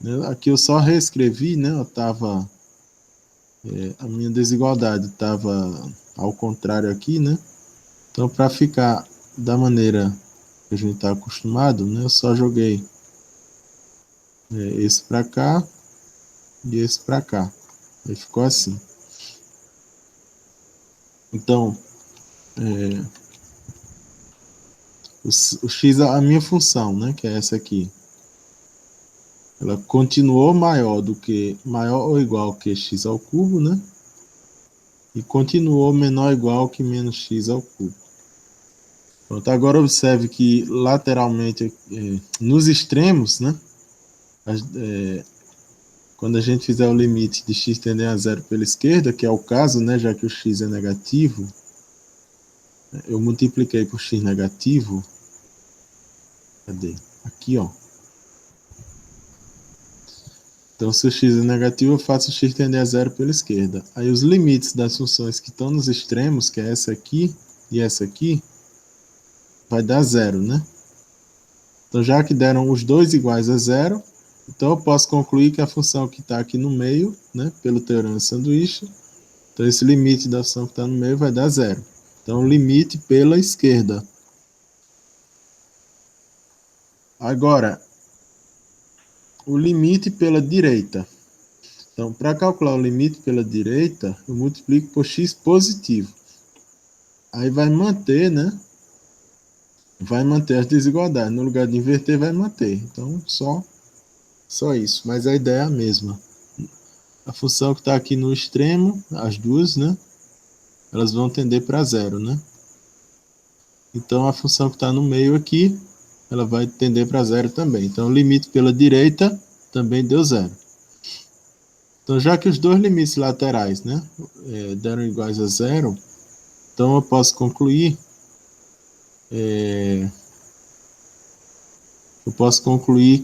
né, aqui eu só reescrevi, né, a minha desigualdade estava ao contrário aqui, né? Então, para ficar da maneira que a gente está acostumado, né, eu só joguei esse para cá e esse para cá. Aí ficou assim. Então, o x, a minha função, né, que é essa aqui, ela continuou maior ou igual que x ao cubo, né? E continuou menor ou igual que menos x ao cubo. Pronto, agora observe que lateralmente, nos extremos, né? Quando a gente fizer o limite de x tendendo a zero pela esquerda, que é o caso, né, já que o x é negativo, eu multipliquei por x negativo. Cadê? Aqui, ó. Então, se o x é negativo, eu faço o x tender a zero pela esquerda. Aí os limites das funções que estão nos extremos, que é essa aqui e essa aqui, vai dar zero, né? Então, já que deram os dois iguais a zero, então eu posso concluir que a função que está aqui no meio, né, pelo teorema de sanduíche, então esse limite da função que está no meio vai dar zero. Então, limite pela esquerda. Agora, o limite pela direita. Então, para calcular o limite pela direita, eu multiplico por x positivo. Aí vai manter, né? Vai manter as desigualdades. No lugar de inverter, vai manter. Então, só isso. Mas a ideia é a mesma. A função que está aqui no extremo, as duas, né? Elas vão tender para zero, né? Então, a função que está no meio aqui, ela vai tender para zero também. Então, o limite pela direita também deu zero. Então, já que os dois limites laterais, né, deram iguais a zero, então eu posso concluir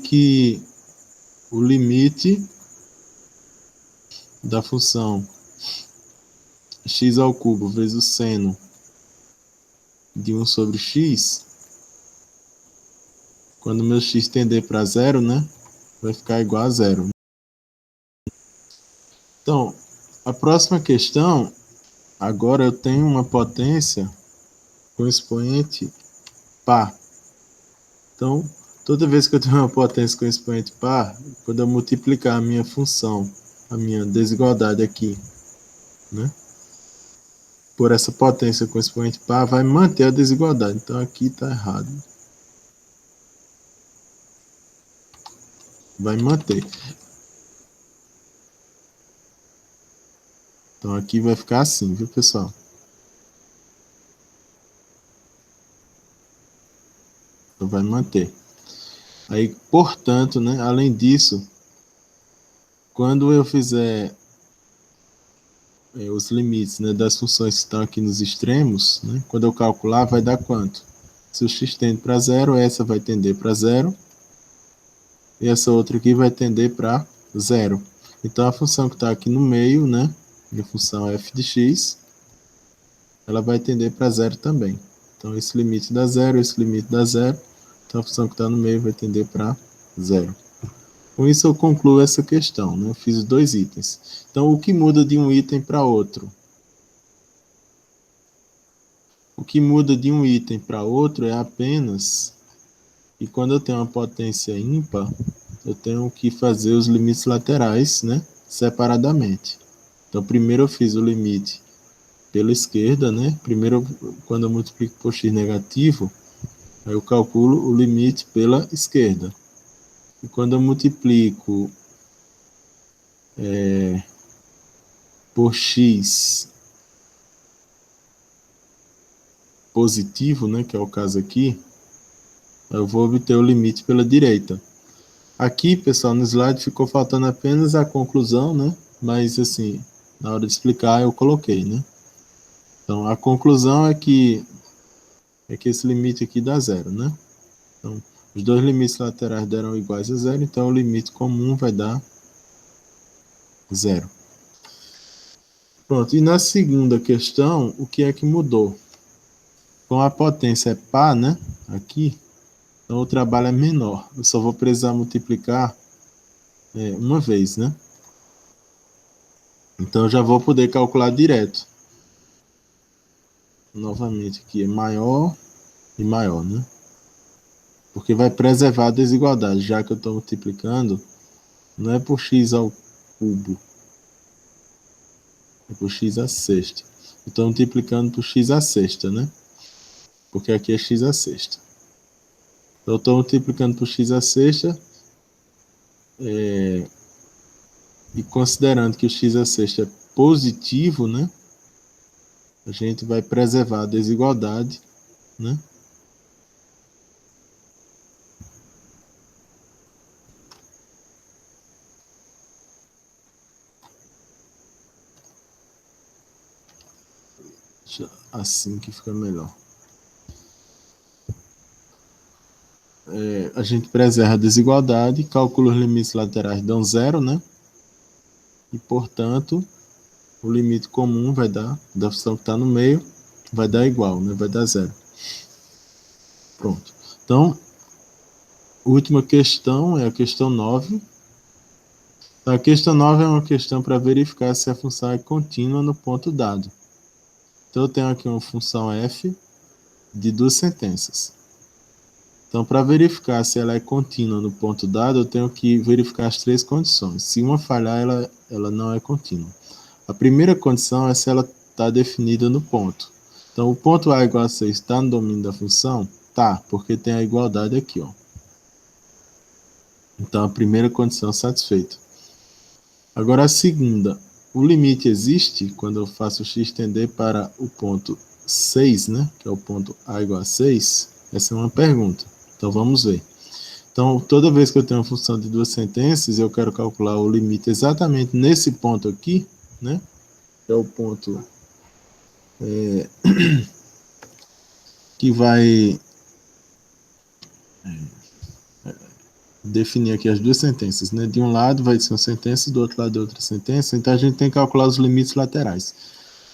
que o limite da função x ao cubo vezes o seno de 1 sobre x, quando meu x tender para zero, né, vai ficar igual a zero. Então, a próxima questão, agora eu tenho uma potência com expoente par. Então, toda vez que eu tenho uma potência com expoente par, quando eu multiplicar a minha função, a minha desigualdade aqui, né, por essa potência com expoente par, vai manter a desigualdade. Então, aqui está errado. Vai manter. Então, aqui vai ficar assim, viu, pessoal? Então, vai manter. Aí, portanto, né, além disso, quando eu fizer os limites, né, das funções que estão aqui nos extremos, né, quando eu calcular, vai dar quanto? Se o x tende para zero, essa vai tender para zero, e essa outra aqui vai tender para zero. Então, a função que está aqui no meio, né, a função f de x, ela vai tender para zero também. Então, esse limite dá zero, esse limite dá zero, então a função que está no meio vai tender para zero. Com isso, eu concluo essa questão, né? Eu fiz dois itens. Então, o que muda de um item para outro? O que muda de um item para outro é apenas que quando eu tenho uma potência ímpar, eu tenho que fazer os limites laterais, né, separadamente. Então, primeiro eu fiz o limite pela esquerda, né? Primeiro, quando eu multiplico por x negativo, aí eu calculo o limite pela esquerda. E quando eu multiplico por x positivo, né, que é o caso aqui, eu vou obter o limite pela direita. Aqui, pessoal, no slide ficou faltando apenas a conclusão, né? Mas, assim, na hora de explicar eu coloquei, né? Então, a conclusão é que esse limite aqui dá zero, né? Então, os dois limites laterais deram iguais a zero, então o limite comum vai dar zero. Pronto, e na segunda questão, o que é que mudou? Com a potência par, né? Aqui, então o trabalho é menor. Eu só vou precisar multiplicar uma vez, né? Então eu já vou poder calcular direto. Novamente aqui é maior e maior, né? Porque vai preservar a desigualdade, já que eu estou multiplicando, não é por x ao cubo. É por x à sexta. Estou multiplicando por x à sexta, né? Porque aqui é x à sexta. Então, eu estou multiplicando por x à sexta. E considerando que o x à sexta é positivo, né? A gente vai preservar a desigualdade, né? Assim que fica melhor. A gente preserva a desigualdade, calcula os limites laterais, dão zero, né? E, portanto, o limite comum vai dar, da função que está no meio, vai dar igual, né? Vai dar zero. Pronto. Então, última questão é a questão 9. A questão 9 é uma questão para verificar se a função é contínua no ponto dado. Então, eu tenho aqui uma função f de duas sentenças. Então, para verificar se ela é contínua no ponto dado, eu tenho que verificar as três condições. Se uma falhar, ela não é contínua. A primeira condição é se ela está definida no ponto. Então, o ponto a igual a 6 está no domínio da função? Tá, porque tem a igualdade aqui, ó. Então, a primeira condição satisfeita. Agora, a segunda. O limite existe quando eu faço x tender para o ponto 6, né? Que é o ponto a igual a 6. Essa é uma pergunta. Então, vamos ver. Então, toda vez que eu tenho uma função de duas sentenças, eu quero calcular o limite exatamente nesse ponto aqui, né? Que é o ponto que vai definir aqui as duas sentenças, né? De um lado vai ser uma sentença, do outro lado é outra sentença, então a gente tem que calcular os limites laterais.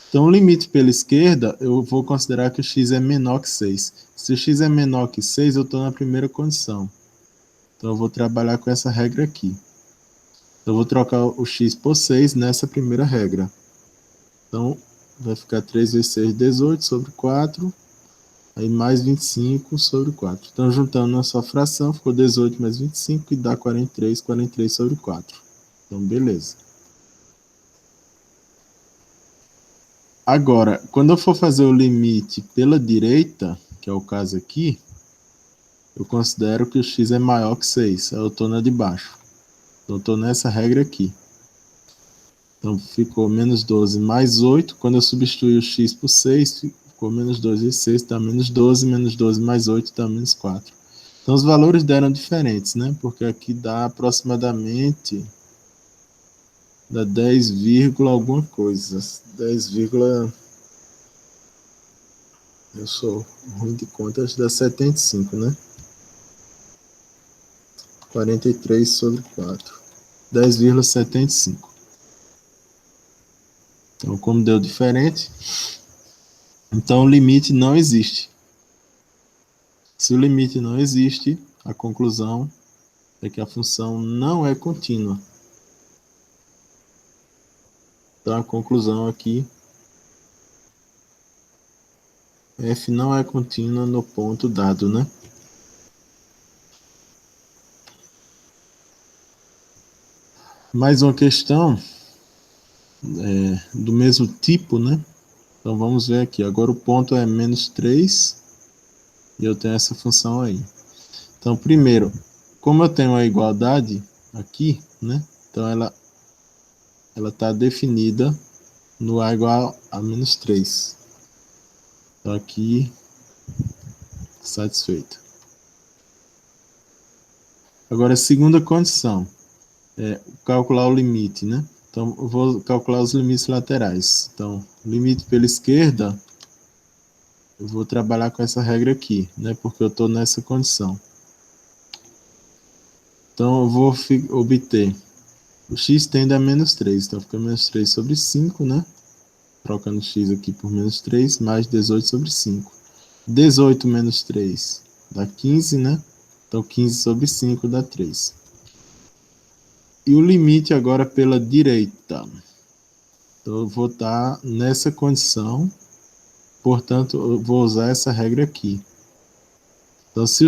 Então, o limite pela esquerda, eu vou considerar que o x é menor que 6. Se o x é menor que 6, eu estou na primeira condição. Então, eu vou trabalhar com essa regra aqui. Então, eu vou trocar o x por 6 nessa primeira regra. Então, vai ficar 3 vezes 6, 18 sobre 4. Aí mais 25 sobre 4. Então, juntando na sua fração, ficou 18 mais 25, que dá 43, 43 sobre 4. Então, beleza. Agora, quando eu for fazer o limite pela direita, que é o caso aqui, eu considero que o x é maior que 6. Eu estou na de baixo. Então, eu estou nessa regra aqui. Então, ficou menos 12 mais 8. Quando eu substituir o x por 6, ficou menos 2 vezes 6, dá menos 12. Menos 12 mais 8 dá menos 4. Então, os valores deram diferentes, né? Porque aqui dá aproximadamente... dá 10, alguma coisa. 10, eu sou ruim de conta, acho que dá 75, né? 43 sobre 4. 10,75. Então, como deu diferente, então o limite não existe. Se o limite não existe, a conclusão é que a função não é contínua. Então, a conclusão aqui, f não é contínua no ponto dado, né? Mais uma questão do mesmo tipo, né? Então, vamos ver aqui. Agora, o ponto é menos 3 e eu tenho essa função aí. Então, primeiro, como eu tenho a igualdade aqui, né? Então, ela está definida no a igual a menos 3. Então, aqui, satisfeito. Agora, a segunda condição é calcular o limite, né? Então, eu vou calcular os limites laterais. Então, limite pela esquerda, eu vou trabalhar com essa regra aqui, né? Porque eu estou nessa condição. Então, eu vou obter o x tende a menos 3. Então, fica menos 3 sobre 5, né? Trocando x aqui por menos 3, mais 18 sobre 5. 18 menos 3 dá 15, né? Então, 15 sobre 5 dá 3. E o limite agora pela direita. Então, eu vou estar nessa condição. Portanto, eu vou usar essa regra aqui. Então, se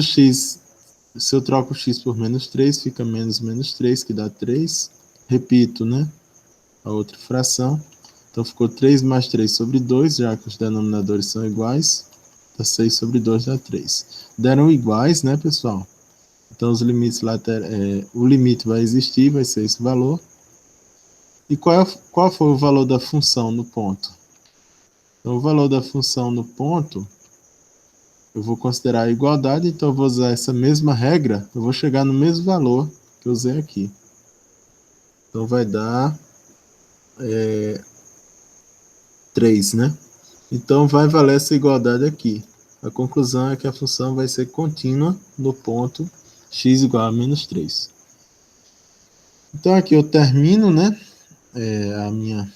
eu troco o x por menos 3, fica menos 3, que dá 3. repito, né, a outra fração. Então, ficou 3 mais 3 sobre 2, já que os denominadores são iguais. Dá 6 sobre 2 dá 3. Deram iguais, né, pessoal? Então, os limites o limite vai existir, vai ser esse valor. E qual foi o valor da função no ponto? Então, o valor da função no ponto, eu vou considerar a igualdade, então eu vou usar essa mesma regra, eu vou chegar no mesmo valor que eu usei aqui. Então, vai dar 3, né? Então, vai valer essa igualdade aqui. A conclusão é que a função vai ser contínua no ponto x igual a menos 3. Então, aqui eu termino, né, a minha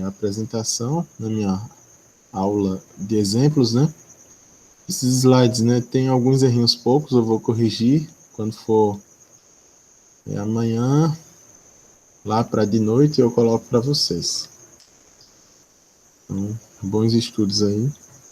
apresentação, na minha aula de exemplos, né? Esses slides, né, tem alguns errinhos poucos, eu vou corrigir quando for amanhã, lá para de noite, eu coloco para vocês. Então, bons estudos aí.